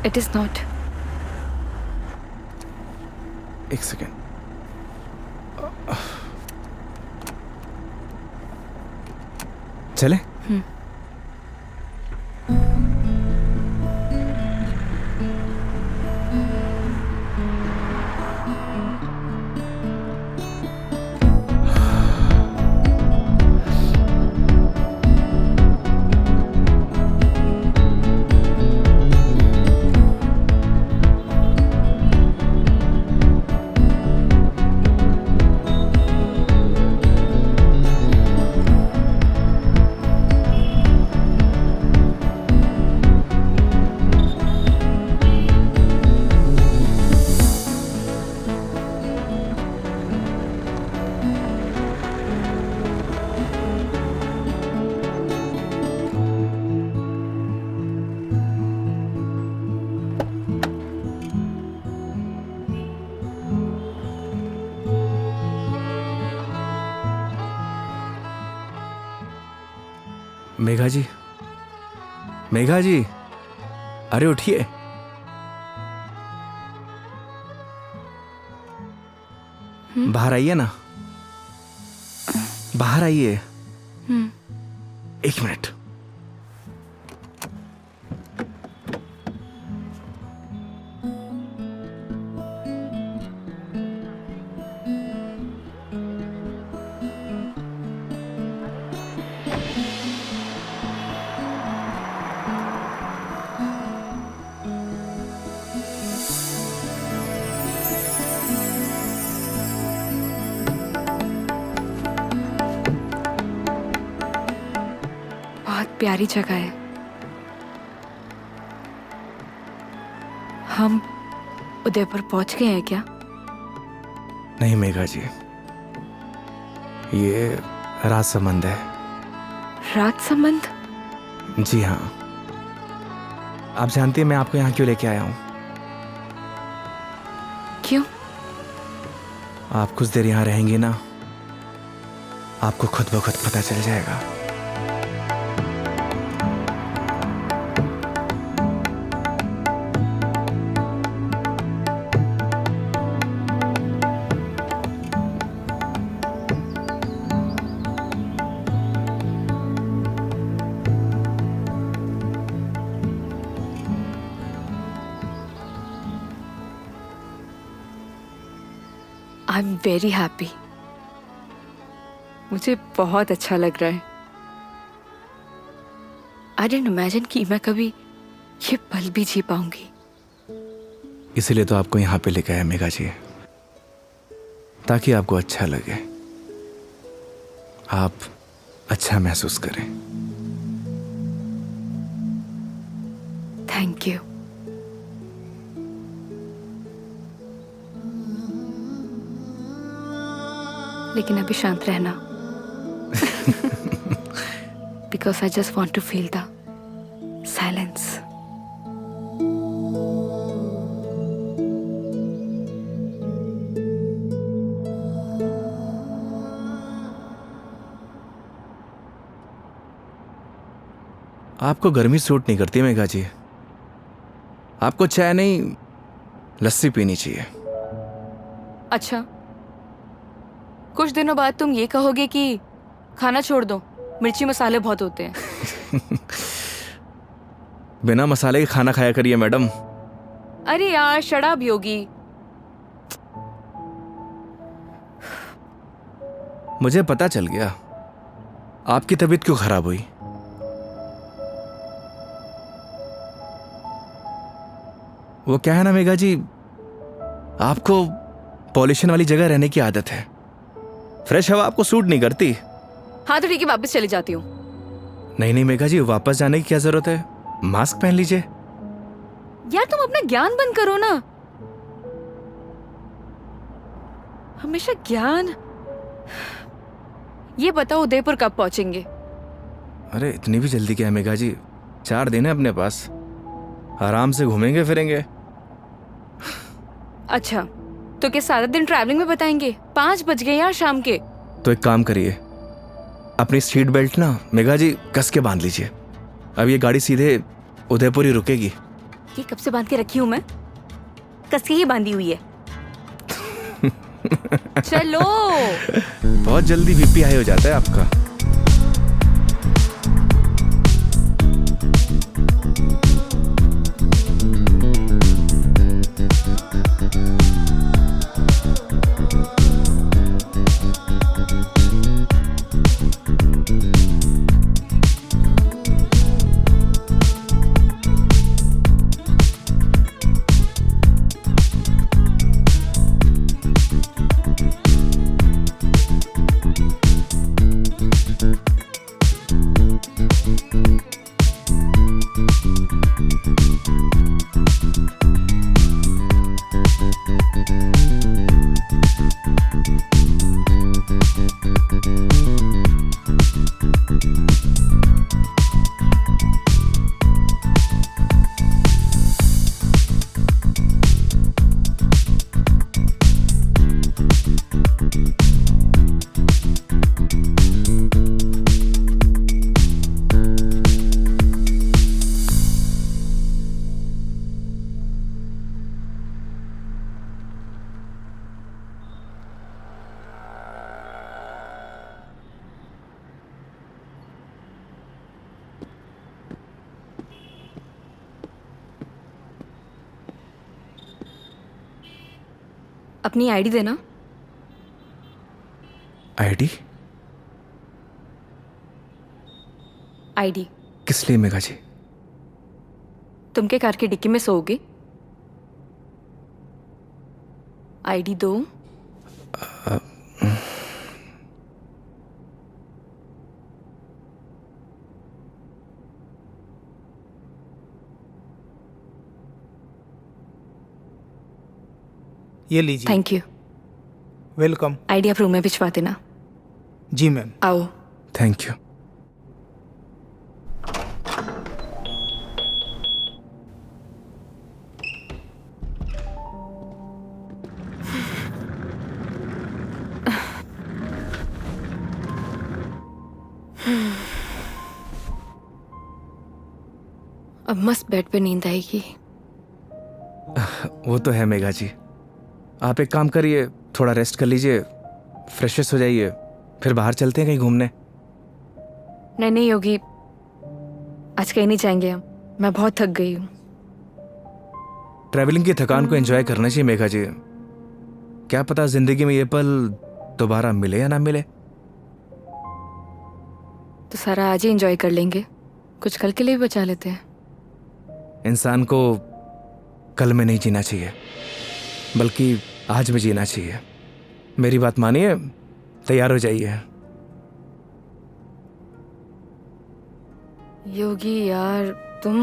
It is not. एक सेकेंड। चले? मेघा जी, मेघा जी, अरे उठिए। बाहर आइए ना, बाहर आइए। एक मिनट। प्यारी जगह है। हम उदयपुर पहुंच गए हैं क्या? नहीं मेघा जी, ये राज संबंध है। राज संबंध? जी हाँ। आप जानती हैं मैं आपको यहाँ क्यों लेके आया हूँ? क्यों? आप कुछ देर यहाँ रहेंगी ना, आपको खुद ब खुद पता चल जाएगा। I am very happy. मुझे बहुत अच्छा लग रहा है। आई डिडंट इमेजिन कि मैं कभी ये पल भी जी पाऊंगी। इसीलिए तो आपको यहाँ पे लेके आया मेघा जी, ताकि आपको अच्छा लगे, आप अच्छा महसूस करें। Thank you. लेकिन अभी शांत रहना, because I just want to feel the silence. आपको गर्मी सूट नहीं करती मेघा जी, आपको चाय नहीं लस्सी पीनी चाहिए। अच्छा, कुछ दिनों बाद तुम ये कहोगे कि खाना छोड़ दो, मिर्ची मसाले बहुत होते हैं। बिना मसाले के खाना खाया करिए मैडम। अरे यार शराब योगी। मुझे पता चल गया आपकी तबीयत क्यों खराब हुई। वो क्या है ना मेघा जी, आपको पॉल्यूशन वाली जगह रहने की आदत है, फ्रेश हवा आपको सूट नहीं करती, हाँ तो ठीक है, वापस चली जाती हूँ। नहीं नहीं मेघा जी, वापस जाने की क्या जरूरत है? मास्क पहन लीजिए। यार तुम अपना ज्ञान बंद करो ना, हमेशा ज्ञान। ये बताओ उदयपुर कब पहुंचेंगे? अरे इतनी भी जल्दी क्या है मेघा जी, 4 दिन है अपने पास, आराम से घूमेंगे फिरेंगे। अच्छा तो क्या सारा दिन ट्रैवलिंग में बताएंगे? 5 बज गए यार शाम के। तो एक काम करिए, अपनी सीट बेल्ट ना मेघा जी कस के बांध लीजिए। अब ये गाड़ी सीधे उदयपुर ही रुकेगी। ये कब से बांध के रखी हूँ मैं? कस के ही बांधी हुई है। चलो। बहुत जल्दी बीपी हाई हो जाता है आपका। अपनी आईडी देना। आईडी? आईडी किस लिए मेघा जी? तुम के कार की डिक्की में सोओगे? आईडी दो। ये लीजिए। Thank you. वेलकम। आईडी आप रूम में भिजवा देना। जी मैम। आओ। Thank you. अब मस्त बेड पे नींद आएगी। वो तो है मेघा जी, आप एक काम करिए, थोड़ा रेस्ट कर लीजिए, फ्रेश हो जाइए, फिर बाहर चलते हैं कहीं घूमने। नहीं नहीं योगी, आज कहीं नहीं जाएंगे हम, मैं बहुत थक गई हूँ। ट्रैवलिंग की थकान को एंजॉय करना चाहिए मेघा जी। क्या पता जिंदगी में ये पल दोबारा मिले या ना मिले। तो सारा आज ही एंजॉय कर लेंगे, कुछ कल के लिए भी बचा लेते हैं। इंसान को कल में नहीं जीना चाहिए, बल्कि आज में जीना चाहिए। मेरी बात मानिए, तैयार हो जाइए। योगी यार तुम।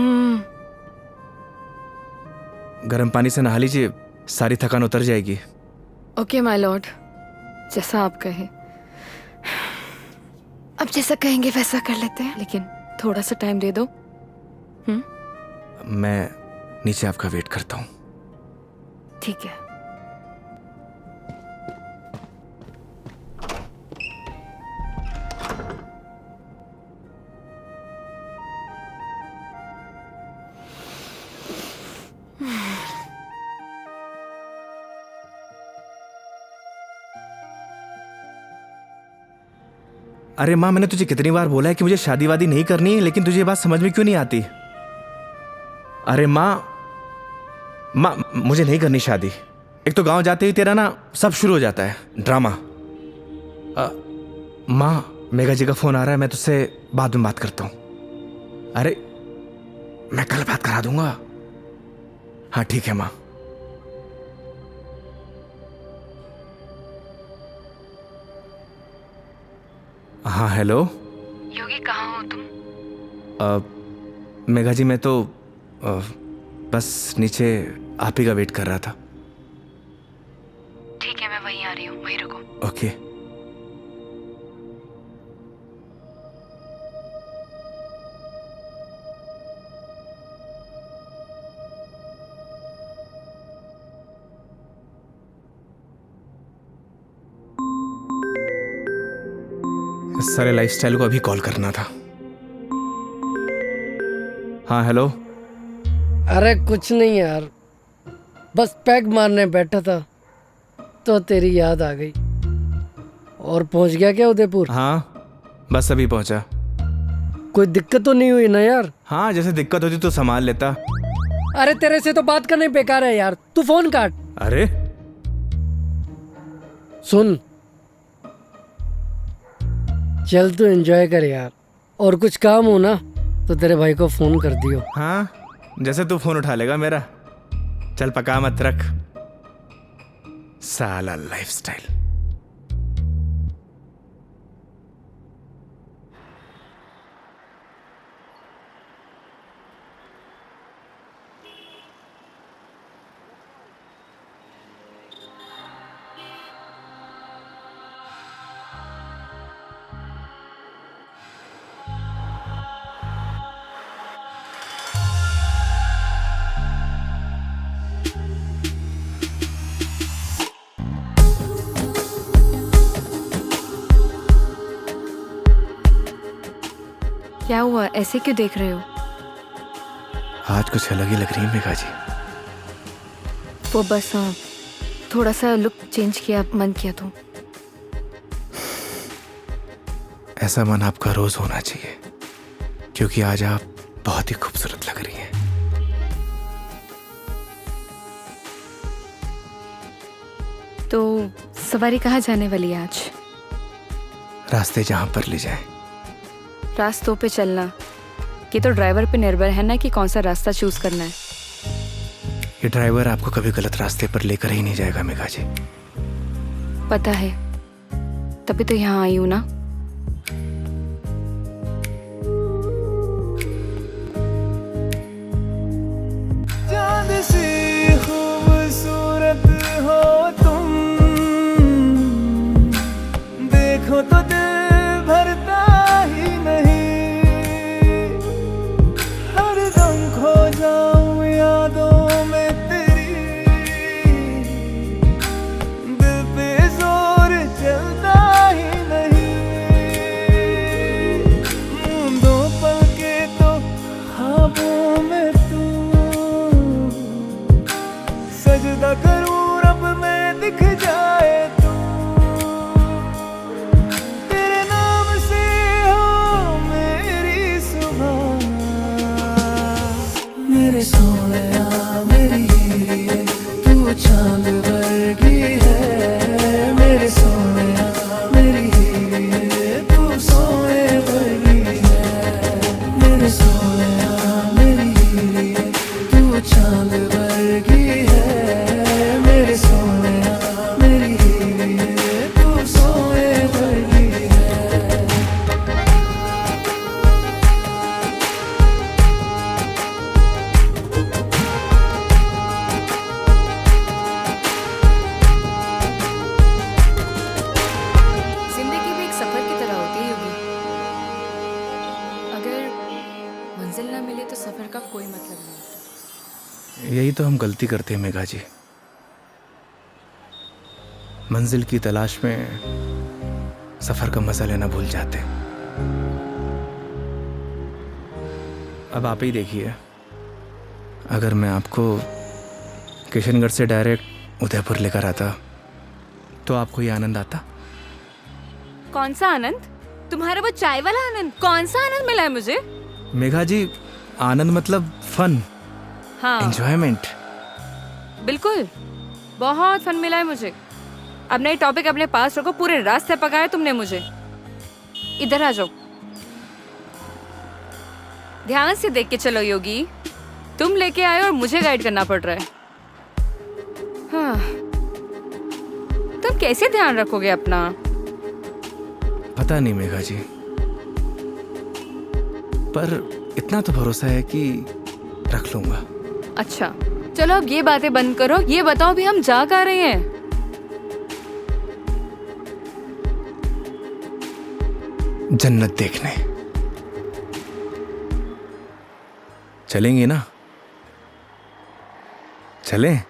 गर्म पानी से नहा लीजिए, सारी थकान उतर जाएगी। ओके माय लॉर्ड, जैसा आप कहें। अब जैसा कहेंगे वैसा कर लेते हैं, लेकिन थोड़ा सा टाइम दे दो। मैं नीचे आपका वेट करता हूँ। ठीक है। अरे माँ, मैंने तुझे कितनी बार बोला है कि मुझे शादी वादी नहीं करनी है, लेकिन तुझे ये बात समझ में क्यों नहीं आती? अरे माँ, मुझे नहीं करनी शादी। एक तो गांव जाते ही तेरा ना सब शुरू हो जाता है ड्रामा। माँ, मेघा जी का फोन आ रहा है, मैं तुझसे बाद में बात करता हूँ। अरे मैं कल बात करा दूंगा। हाँ ठीक है माँ। हाँ हेलो। योगी कहाँ हो तुम? मेघा जी मैं तो बस नीचे आप ही का वेट कर रहा था। ठीक है, मैं वहीं आ रही हूँ, वहीं रुको। ओके। इस सारे लाइफस्टाइल को अभी कॉल करना था। हाँ हेलो। अरे कुछ नहीं यार, बस पैग मारने बैठा था तो तेरी याद आ गई। और पहुंच गया क्या उदयपुर? हाँ बस अभी पहुंचा। कोई दिक्कत तो नहीं हुई ना यार? हाँ जैसे दिक्कत होती तो संभाल लेता। अरे तेरे से तो बात करना ही बेकार है यार, तू फोन काट। अरे सुन, चल तू एंजॉय कर यार, और कुछ काम हो ना तो तेरे भाई को फोन कर दियो। हाँ जैसे तू फोन उठा लेगा मेरा। चल पका मत रख, साला लाइफस्टाइल। क्या हुआ, ऐसे क्यों देख रहे हो? आज कुछ अलग ही लग रही है मेघा जी। वो बस थोड़ा सा लुक चेंज किया, मन किया तो। ऐसा मन आपका रोज होना चाहिए, क्योंकि आज आप बहुत ही खूबसूरत लग रही हैं। तो सवारी कहाँ जाने वाली है आज? रास्ते जहां पर ले जाए। रास्तों पे चलना, ये तो ड्राइवर पे निर्भर है ना कि कौन सा रास्ता चूज करना है। ये ड्राइवर आपको कभी गलत रास्ते पर लेकर ही नहीं जाएगा मेघा जी। पता है, तभी तो यहाँ आई हूँ ना। चांद सी खूबसूरत हो तुम, देखो तो दिल भरता ही नहीं। हरदम खो जाऊं यादों में तेरी, दिल पे जोर चलता ही नहीं। दो पल के तो ख्वाबों में तू, सजदा करूं रब में दिख जाए तू। तेरे नाम से हो मेरी सुबह, मेरे सोनिया मेरी हीरे, तू चांद वर्गी है। मेरे सोनिया मेरी हीरे, तू सोने वर्गी है। मेरे सोनिया मेरी हीरे, तू चांद वर्गी है। मेरे सोनिया मेरी हीरे, तू सोने वर्गी है। जिंदगी भी एक सफर की तरह होती है योगी। अगर मंजिल ना मिले तो सफर का कोई मतलब नहीं। यही तो हम गलती करते हैं मेघा जी। मंजिल की तलाश में सफर का मजा लेना भूल जाते हैं। अब आप ही देखिए, अगर मैं आपको किशनगढ़ से डायरेक्ट उदयपुर लेकर आता तो आपको ये आनंद आता? कौन सा आनंद? तुम्हारा वो चाय वाला आनंद? कौन सा आनंद मिला है मुझे? मेघा जी, आनंद मतलब फन, हाँ एंजॉयमेंट। बिल्कुल, बहुत फन मिला है मुझे। अब नई टॉपिक अपने पास रखो, पूरे रास्ते पकाया तुमने मुझे। इधर आ जाओ, ध्यान से देख के चलो योगी। तुम लेके आए और मुझे गाइड करना पड़ रहा है। हाँ, तुम कैसे ध्यान रखोगे अपना? पता नहीं मेघा जी, पर इतना तो भरोसा है कि रख लूंगा। अच्छा चलो अब ये बातें बंद करो, ये बताओ भी हम जा कहाँ रहे हैं? जन्नत देखने चलेंगे ना? चलें?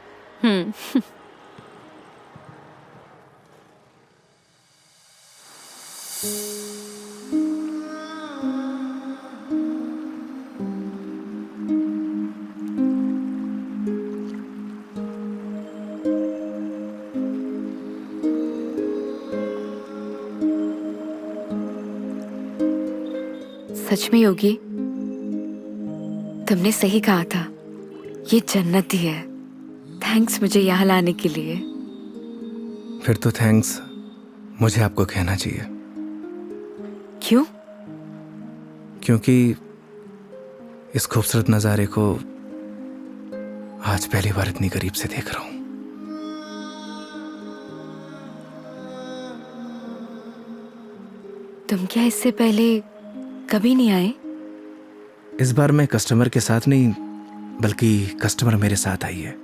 सच में योगी, तुमने सही कहा था, ये जन्नत ही है। थैंक्स मुझे यहाँ लाने के लिए। फिर तो थैंक्स मुझे आपको कहना चाहिए। क्यों? क्योंकि इस खूबसूरत नज़ारे को आज पहली बार इतनी करीब से देख रहा हूं। तुम क्या इससे पहले कभी नहीं आए? इस बार मैं कस्टमर के साथ नहीं, बल्कि कस्टमर मेरे साथ आई है।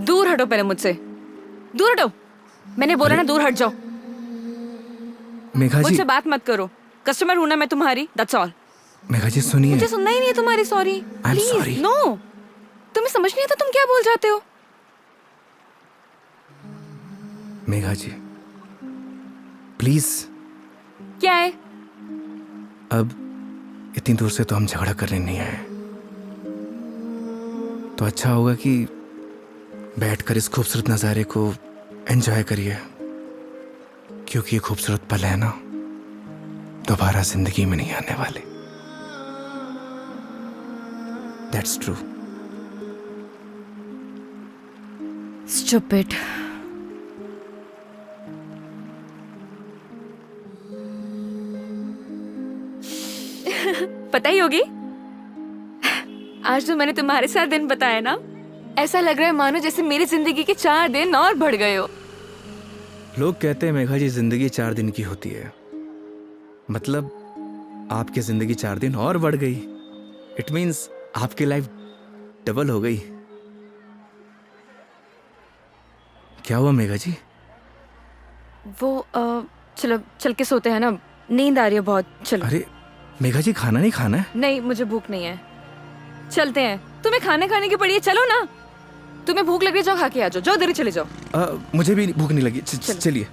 दूर हटो पहले मुझसे, दूर हटो। मैंने बोला ना दूर हट जाओ। मेघा जी, मुझसे बात मत करो। कस्टमर हूं ना मैं तुम्हारी, दैट्स ऑल। मेघा जी सुनिए। मुझे सुनना ही नहीं है तुम्हारी sorry. I'm sorry. Please no. तुम्हें समझ नहीं आता तुम क्या बोल जाते हो? मेघा जी प्लीज। क्या है? अब इतनी दूर से तो हम झगड़ा करने नहीं आए, तो अच्छा होगा कि बैठकर इस खूबसूरत नज़ारे को एंजॉय करिए, क्योंकि ये खूबसूरत पल है ना, दोबारा जिंदगी में नहीं आने वाले। That's true. स्टूपिड। पता ही होगी, आज जो मैंने तुम्हारे साथ दिन बताया ना, ऐसा लग रहा है मानो जैसे मेरी जिंदगी के 4 दिन और बढ़ गए हो। लोग कहते हैं मेघा जी जिंदगी 4 दिन की होती है, मतलब आपकी जिंदगी 4 दिन और बढ़ गई। इट मीन्स आपकी लाइफ डबल हो गई। क्या हुआ मेघा जी? वो चलो चल के सोते हैं ना, नींद आ रही है बहुत। चलो। अरे मेघा जी खाना नहीं खाना है? नहीं मुझे भूख नहीं है, चलते हैं। तुम्हें खाने खाने की पड़ी है, चलो ना। तुम्हें भूख लग रही है, जाओ खा के आ जाओ, जाओ देरी चले जाओ। मुझे भी भूख नहीं लगी। चलिए।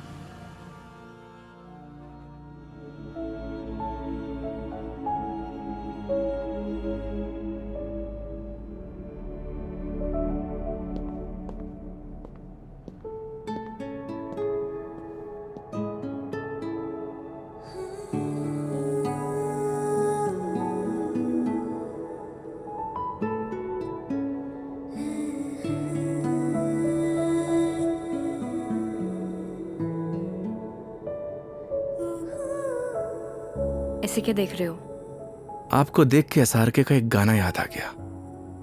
ऐसे क्या देख रहे हो? आपको देख के SRK का एक गाना याद आ गया।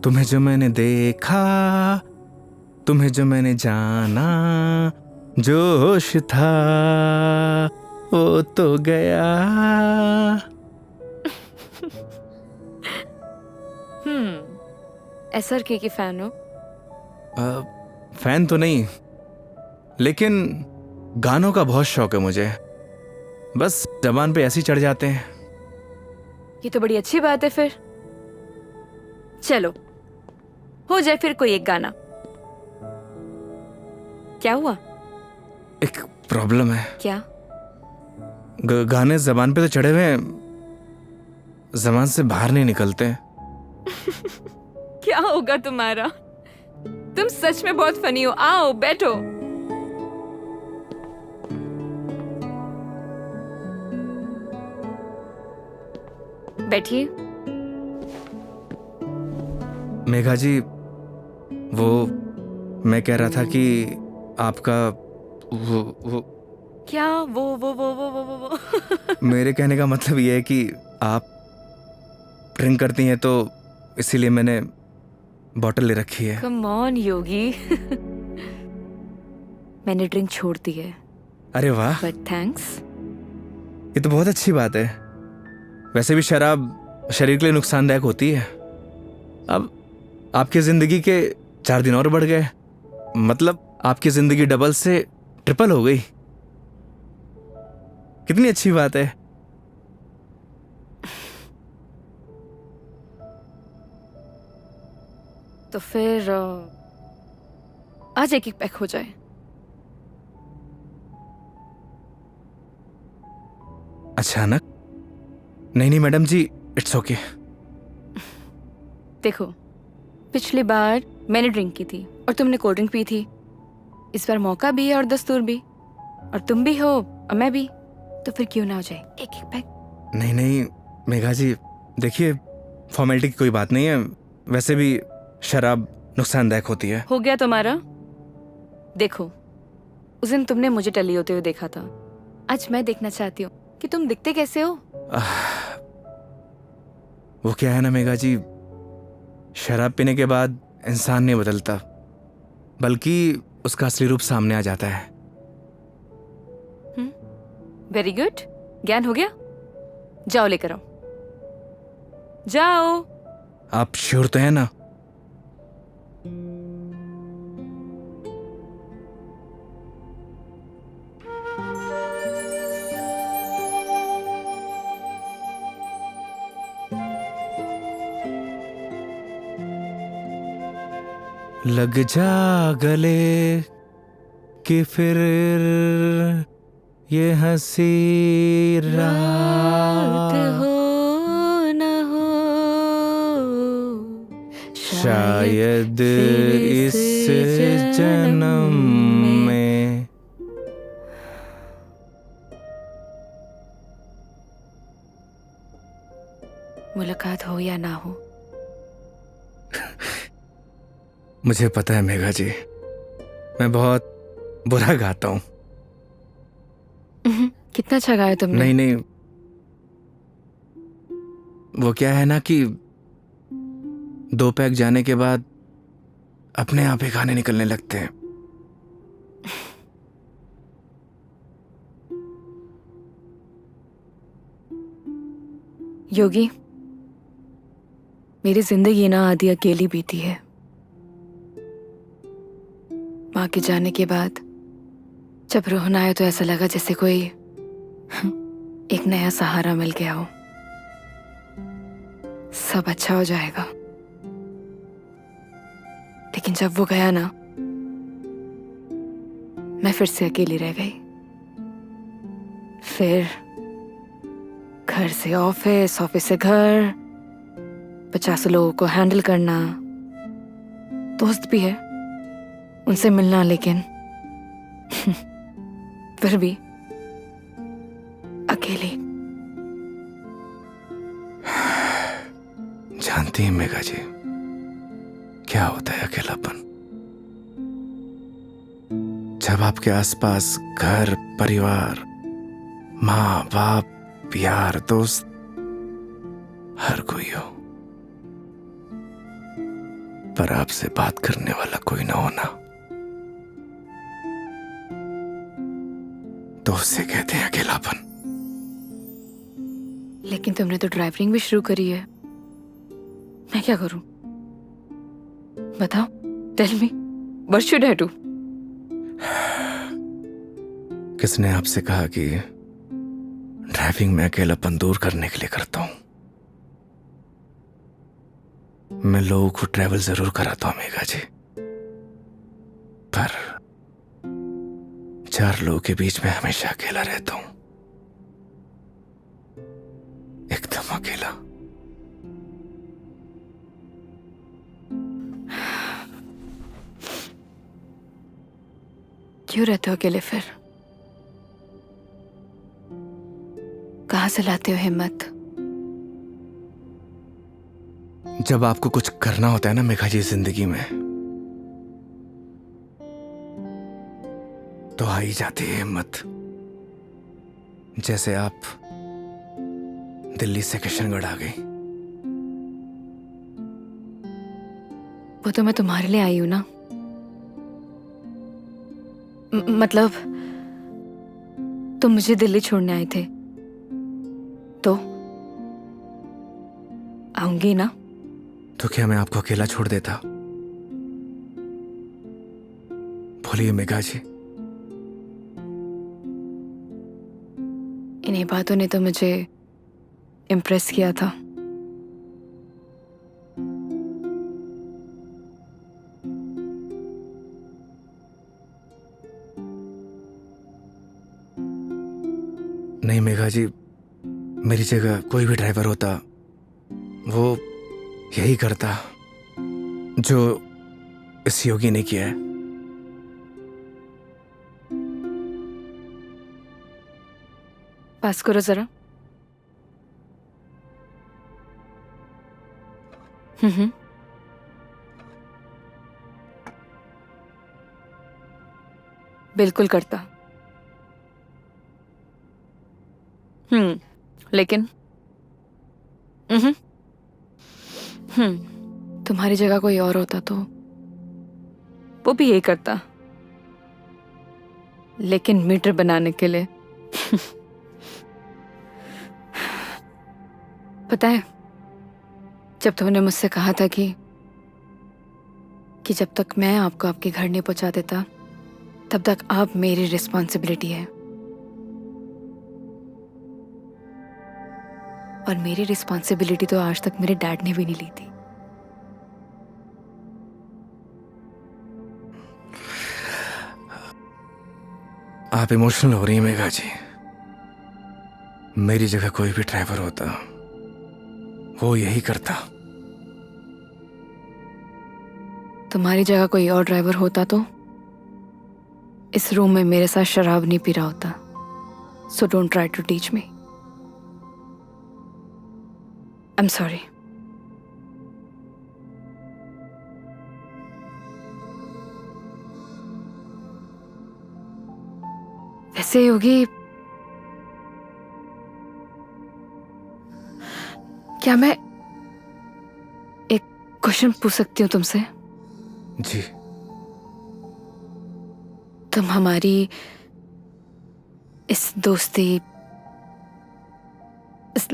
तुम्हें जो मैंने देखा, तुम्हें जो मैंने जाना, जोश था वो तो गया। SRK की फैन हो? फैन तो नहीं, लेकिन गानों का बहुत शौक है मुझे। बस जबान पे ऐसे ही चढ़ जाते हैं। ये तो बड़ी अच्छी बात है फिर। चलो हो जाए फिर कोई एक गाना। क्या हुआ? एक प्रॉब्लम है। क्या? गाने जबान पे तो चढ़े हुए हैं, जबान से बाहर नहीं निकलते। क्या होगा तुम्हारा? तुम सच में बहुत फनी हो। आओ बैठो। बैठिए। मेघा जी, वो मैं कह रहा था कि आपका वो क्या वो मेरे कहने का मतलब ये है कि आप ड्रिंक करती हैं, तो इसीलिए मैंने बॉटल ले रखी है। कम ऑन योगी। मैंने ड्रिंक छोड़ दी है। अरे वाह, बट थैंक्स। ये तो बहुत अच्छी बात है। वैसे भी शराब शरीर के लिए नुकसानदायक होती है। अब आपकी जिंदगी के 4 दिन और बढ़ गए, मतलब आपकी जिंदगी डबल से ट्रिपल हो गई। कितनी अच्छी बात है। तो फिर आज एक एक पैक हो जाए। अचानक? नहीं मैडम जी, इट्स ओके। देखो, पिछली बार मैंने ड्रिंक की थी और तुमने कोल्ड ड्रिंक पी थी। इस बार मौका भी है और दस्तूर भी, और तुम भी हो और मैं भी, तो फिर क्यों ना हो जाए एक एक पैक। नहीं मेघा जी, देखिए फॉर्मेलिटी की कोई बात नहीं है। वैसे भी शराब नुकसानदायक होती है। हो गया तुम्हारा। देखो, उस दिन तुमने मुझे टली होते हुए देखा था, आज मैं देखना चाहती हूँ कि तुम दिखते कैसे हो। वो क्या है ना मेघा जी, शराब पीने के बाद इंसान नहीं बदलता, बल्कि उसका असली रूप सामने आ जाता है। वेरी गुड, ज्ञान हो गया। जाओ लेकर आओ, जाओ। आप श्योर तो है ना? लग जा गले कि फिर ये हंसी रात हो न हो, शायद इस जन्म में। मुलाकात हो या ना हो। मुझे पता है मेघा जी, मैं बहुत बुरा गाता हूँ। कितना अच्छा गाया तुमने। नहीं, वो क्या है ना कि 2 पैक जाने के बाद अपने आप ही गाने निकलने लगते हैं। योगी, मेरी जिंदगी ना आधी अकेली बीती है। माँ के जाने के बाद जब रोहन आया तो ऐसा लगा जैसे कोई एक नया सहारा मिल गया हो। सब अच्छा हो जाएगा। लेकिन जब वो गया ना, मैं फिर से अकेली रह गई। फिर घर से ऑफिस, ऑफिस से घर, 50 लोगों को हैंडल करना, दोस्त भी है, उनसे मिलना, लेकिन फिर भी अकेली। जानती हैं मेघा जी, क्या होता है अकेलापन? जब आपके आसपास घर, परिवार, माँ बाप, यार, दोस्त, हर कोई हो, पर आपसे बात करने वाला कोई ना होना, तो उसे कहते हैं अकेलापन। लेकिन तुमने तो ड्राइविंग भी शुरू करी है। मैं क्या करूं? बताओ, tell me, what should I do? किसने आपसे कहा कि ड्राइविंग में अकेलापन दूर करने के लिए करता हूं? मैं लोगों को ट्रैवल जरूर कराता हूं मेघा जी, पर 4 लोगों के बीच में हमेशा अकेला रहता हूं, एकदम अकेला। क्यों रहते हो अकेले फिर? कहां से लाते हो हिम्मत? जब आपको कुछ करना होता है ना मेघा जी जिंदगी में, तो आ ही जाती है हिम्मत। जैसे आप दिल्ली से किशनगढ़ आ गई। वो तो मैं तुम्हारे लिए आई हूं ना। मतलब तुम मुझे दिल्ली छोड़ने आए थे तो आऊंगी ना। तो क्या मैं आपको अकेला छोड़ देता? बोलिए मेघा जी। इन्हीं बातों ने तो मुझे इम्प्रेस किया था। नहीं मेघा जी, मेरी जगह कोई भी ड्राइवर होता वो यही करता जो इस योगी ने किया है। पास करो जरा। हम्म। बिल्कुल करता। लेकिन तुम्हारी जगह कोई और होता तो वो भी यही करता, लेकिन मीटर बनाने के लिए। पता है, जब तुमने मुझसे कहा था कि जब तक मैं आपको आपके घर नहीं पहुंचा देता तब तक आप मेरी रिस्पॉन्सिबिलिटी है, और मेरी रिस्पॉन्सिबिलिटी तो आज तक मेरे डैड ने भी नहीं ली थी। आप इमोशनल हो रही हैं मेघा जी। मेरी जगह कोई भी ड्राइवर होता वो यही करता। तुम्हारी जगह कोई और ड्राइवर होता तो इस रूम में मेरे साथ शराब नहीं पी रहा होता। So don't try to teach me. I am sorry. वैसे योगी, क्या मैं एक क्वेश्चन पूछ सकती हूँ तुमसे? जी। तुम हमारी इस दोस्ती, इस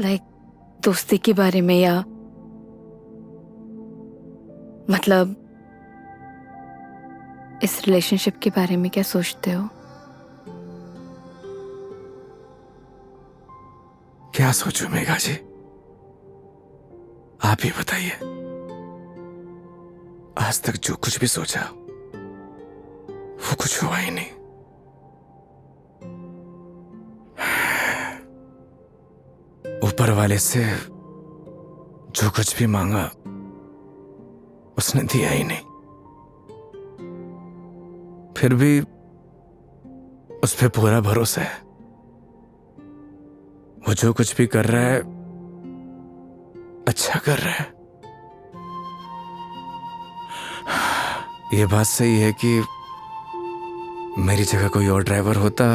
दोस्ती के बारे में, या मतलब इस रिलेशनशिप के बारे में क्या सोचते हो? क्या सोचूं मेघा जी, आप ही बताइए। आज तक जो कुछ भी सोचा वो कुछ हुआ ही नहीं। ऊपर वाले से जो कुछ भी मांगा उसने दिया ही नहीं, फिर भी उस पे पूरा भरोसा है। वो जो कुछ भी कर रहा है अच्छा कर रहा है। ये बात सही है कि मेरी जगह कोई और ड्राइवर होता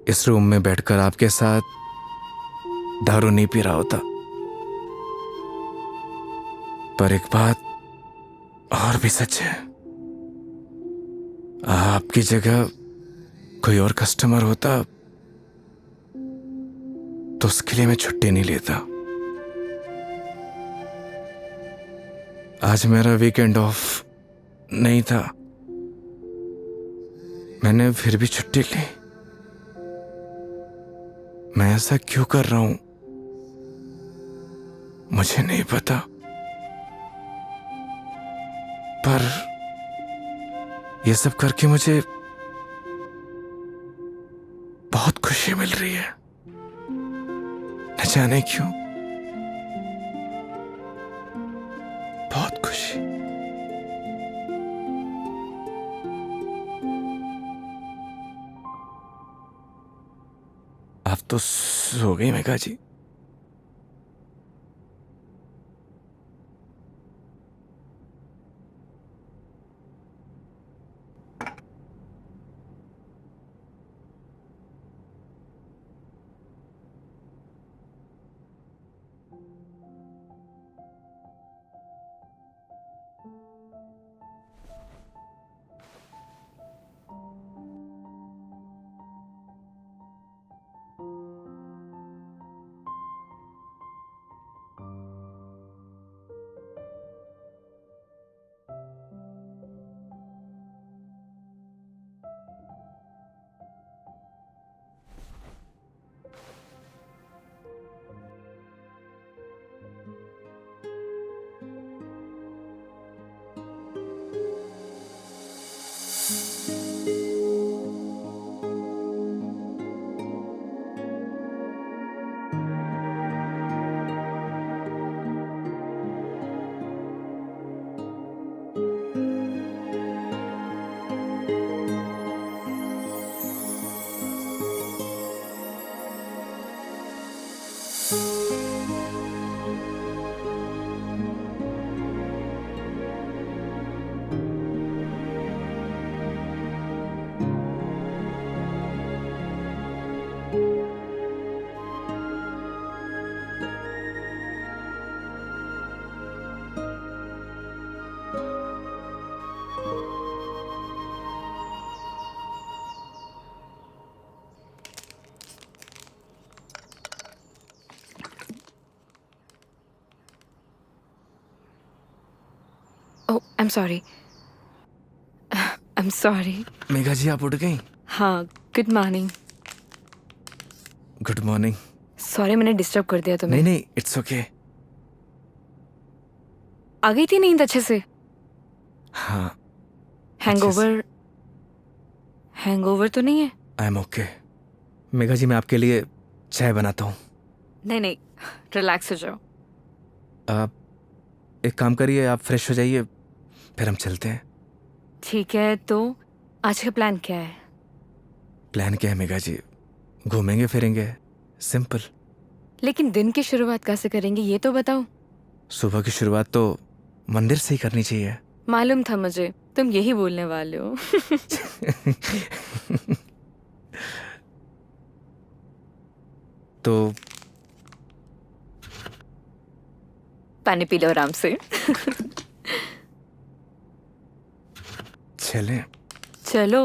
इस रूम में बैठकर आपके साथ दारू नहीं पी रहा होता। पर एक बात और भी सच है, आपकी जगह कोई और कस्टमर होता तो उसके लिए मैं छुट्टी नहीं लेता। आज मेरा वीकेंड ऑफ नहीं था, मैंने फिर भी छुट्टी ली। मैं ऐसा क्यों कर रहा हूं मुझे नहीं पता, पर यह सब करके मुझे बहुत खुशी मिल रही है, न जाने क्यों, बहुत खुशी। आप तो सो गई Megha ji. Oh I am sorry, I am sorry. Megha ji आप उठ गई? हाँ, good morning. Good morning. Sorry मैंने डिस्टर्ब कर दिया तुम्हें। नहीं नहीं, इट्स ओके। आ गई थी नींद अच्छे से? हाँ। हैंगओवर, हैंगओवर तो नहीं है? I am okay. Megha ji मैं आपके लिए चाय बनाता हूँ। नहीं नहीं, रिलैक्स हो जाओ। आप एक काम करिए, आप फ्रेश हो जाइए, फिर हम चलते हैं। ठीक है, तो आज का प्लान क्या है? प्लान क्या है मेघा जी? घूमेंगे फिरेंगे, सिंपल। लेकिन दिन की शुरुआत कैसे करेंगे ये तो बताओ। सुबह की शुरुआत तो मंदिर से ही करनी चाहिए। मालूम था मुझे तुम यही बोलने वाले हो। तो पानी पी लो आराम से। चलें। चलो।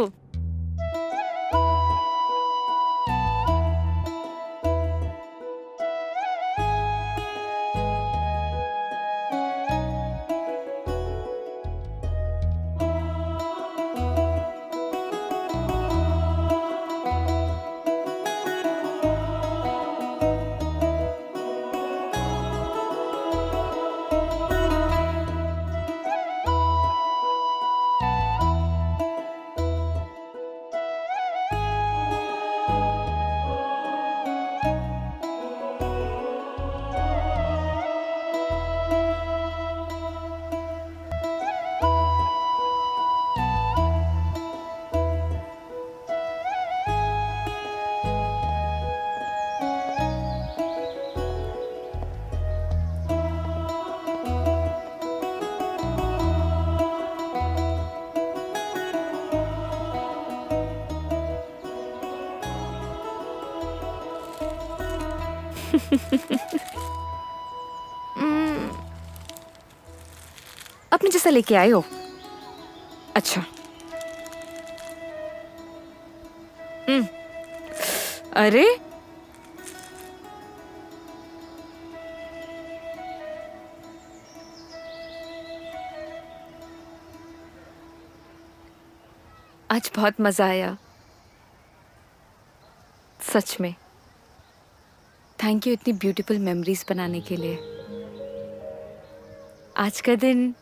अपने जैसा लेके आए हो? अच्छा। अरे आज बहुत मजा आया सच में। थैंक यू इतनी ब्यूटीफुल मेमोरीज बनाने के लिए। आज का दिन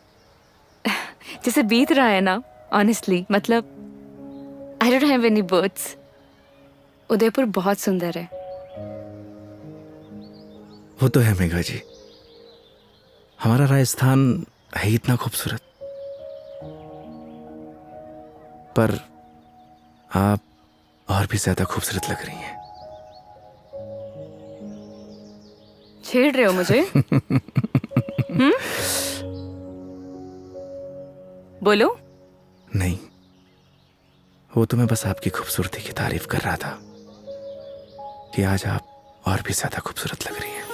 जैसे बीत रहा है ना, ऑनेस्टली मतलब I don't have any words. Udaipur बहुत सुंदर है। वो तो है मेघा जी, हमारा राजस्थान है ही इतना खूबसूरत। पर आप और भी ज्यादा खूबसूरत लग रही हैं। छेड़ रहे हो मुझे? बोलो। नहीं, वो तो मैं बस आपकी खूबसूरती की तारीफ कर रहा था कि आज आप और भी ज्यादा खूबसूरत लग रही हैं।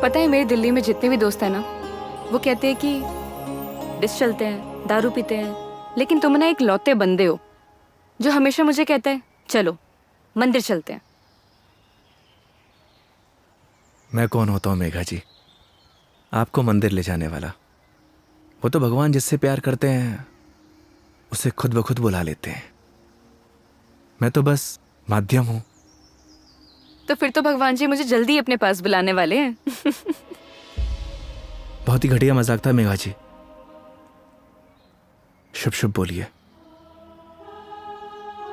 पता है मेरे दिल्ली में जितने भी दोस्त हैं ना, वो कहते हैं कि डिस चलते हैं, दारू पीते हैं, लेकिन तुम ना एक लौते बंदे हो जो हमेशा मुझे कहता है चलो मंदिर चलते हैं। मैं कौन होता हूँ मेघा जी आपको मंदिर ले जाने वाला? वो तो भगवान जिससे प्यार करते हैं उसे खुद ब खुद बुला लेते हैं। मैं तो बस माध्यम हूं। तो फिर तो भगवान जी मुझे जल्दी अपने पास बुलाने वाले हैं। बहुत ही घटिया मजाक था मेघा जी। शुभ शुभ बोलिए।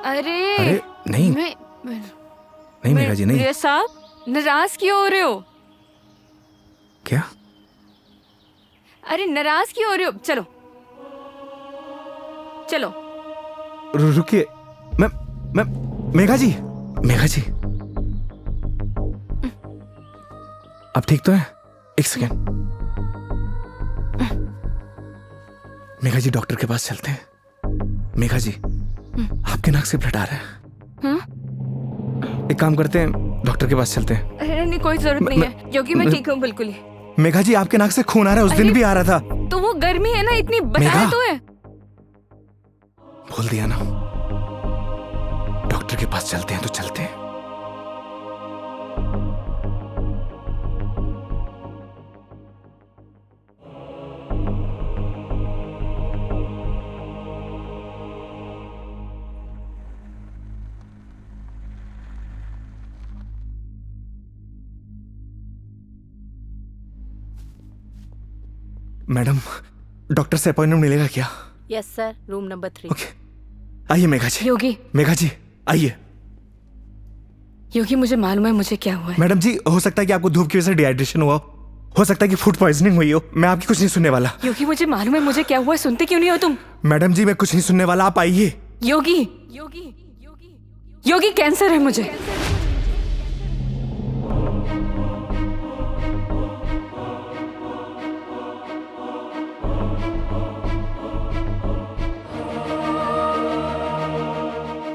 अरे नहीं नहीं मेघा जी नहीं। मेरे साहब नाराज क्यों हो रहे हो? क्या? अरे नाराज क्यों हो रहे हो? चलो चलो। रुकिए। मैं मेघा जी आप ठीक तो है? एक सेकेंड। मेघा जी डॉक्टर के पास चलते हैं। मेघा जी आपके नाक से ब्लड आ रहा है। हाँ? एक काम करते हैं, डॉक्टर के पास चलते हैं। अरे नहीं कोई जरूरत नहीं है, क्योंकि मैं ठीक हूँ बिल्कुल ही। मेघा जी आपके नाक से खून आ रहा है, उस दिन भी आ रहा था। तो वो गर्मी है ना, इतनी बताया मेघा? तो है। भूल दिया ना। डॉक्टर के पास चलते हैं तो चलते हैं। मैडम, डॉक्टर से अपॉइंटमेंट मिलेगा क्या? Yes sir, room number 3। Okay, आइए मेघा जी। योगी, मेघा जी आइए। योगी मुझे मालूम है मुझे क्या हुआ है। मैडम जी, हो सकता है कि आपको धूप की वजह से डिहाइड्रेशन हुआ हो सकता है कि फूड पॉइजनिंग हुई हो। मैं आपकी कुछ नहीं सुनने वाला। योगी मुझे मालूम है मुझे क्या हुआ है, सुनते क्यों नहीं हो तुम? मैडम जी, मैं कुछ नहीं सुनने वाला, आप आइए। योगी, योगी, योगी कैंसर है मुझे।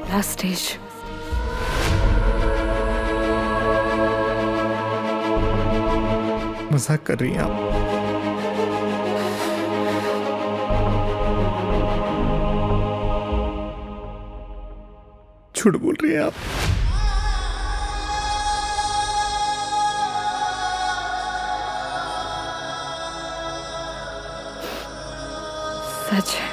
Last stage. मजाक कर रही हैं आप? झूठ बोल रही हैं आप? सच है।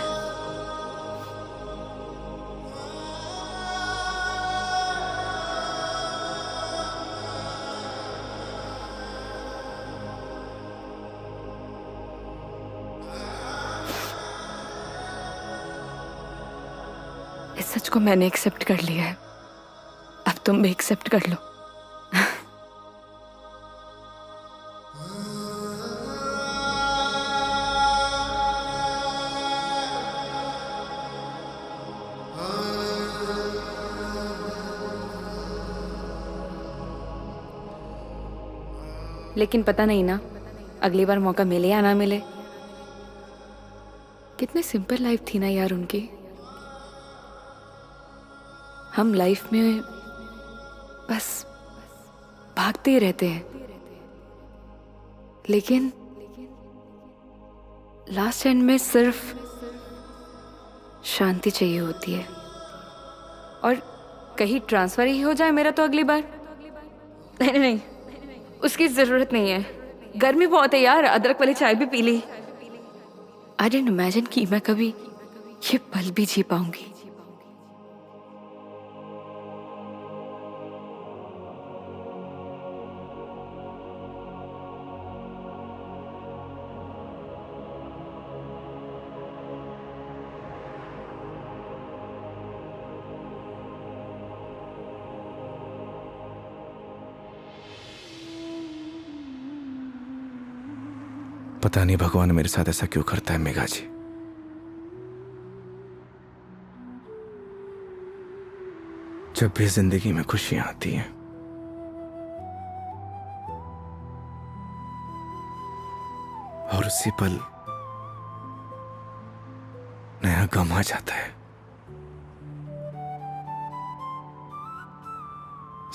इस सच को मैंने एक्सेप्ट कर लिया है, अब तुम भी एक्सेप्ट कर लो। लेकिन पता नहीं ना अगली बार मौका मिले या ना मिले। कितनी सिंपल लाइफ थी ना यार उनकी। हम लाइफ में बस भागते ही रहते हैं, लेकिन लास्ट एंड में सिर्फ शांति चाहिए होती है। और कहीं ट्रांसफर ही हो जाए मेरा तो अगली बार। नहीं नहीं, उसकी जरूरत नहीं है। गर्मी बहुत है यार, अदरक वाली चाय भी पी ली। आई डिडंट इमेजिन कि मैं कभी ये पल भी जी पाऊंगी। पता नहीं भगवान मेरे साथ ऐसा क्यों करता है मेघा जी। जब भी जिंदगी में खुशियां आती हैं, और उसी पल नया गम आ जाता है।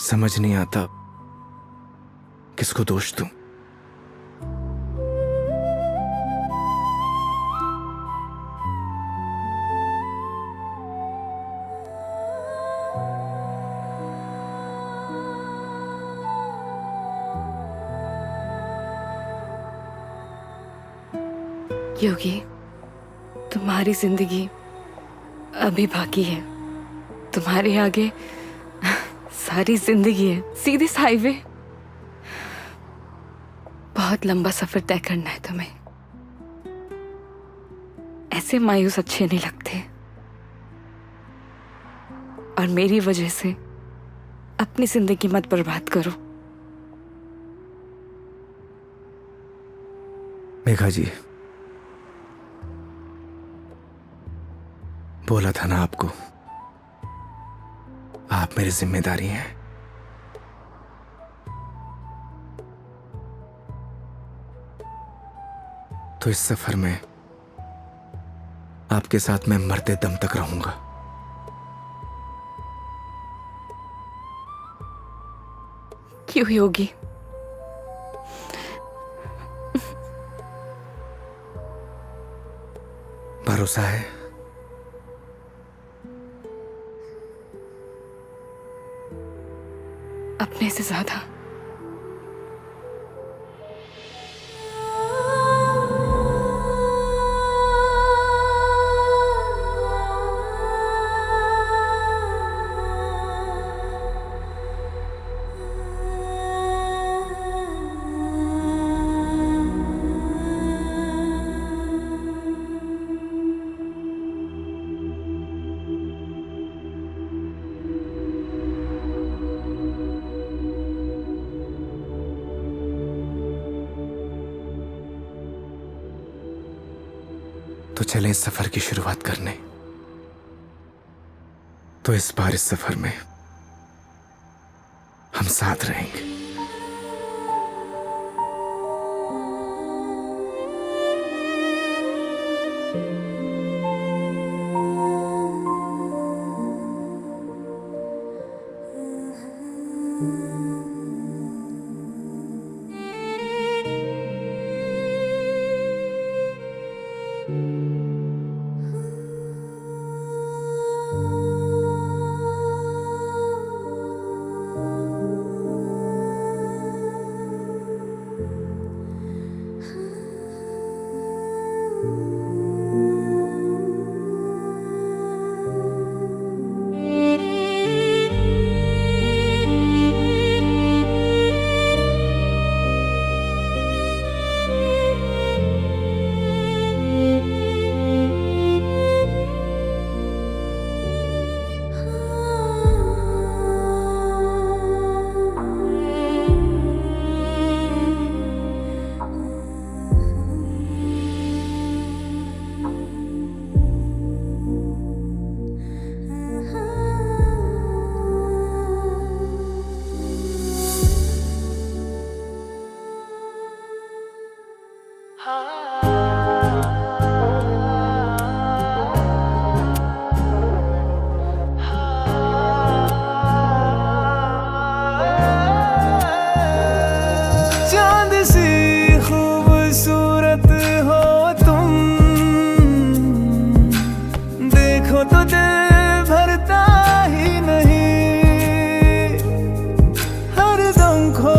समझ नहीं आता किसको दोष दूं। योगी, तुम्हारी जिंदगी अभी बाकी है। तुम्हारे आगे सारी जिंदगी है, सीधी हाईवे। बहुत लंबा सफर तय करना है तुम्हें। ऐसे मायूस अच्छे नहीं लगते। और मेरी वजह से अपनी जिंदगी मत बर्बाद करो। मेघा जी, बोला था ना आपको, आप मेरी जिम्मेदारी हैं। तो इस सफर में आपके साथ मैं मरते दम तक रहूंगा। क्यों योगी? भरोसा है। अपने से ज्यादा। चले इस सफर की शुरुआत करने। तो इस बार इस सफर में हम साथ रहेंगे। चांद सी खूबसूरत हो तुम, देखो तो दिल भरता ही नहीं, हर दम खो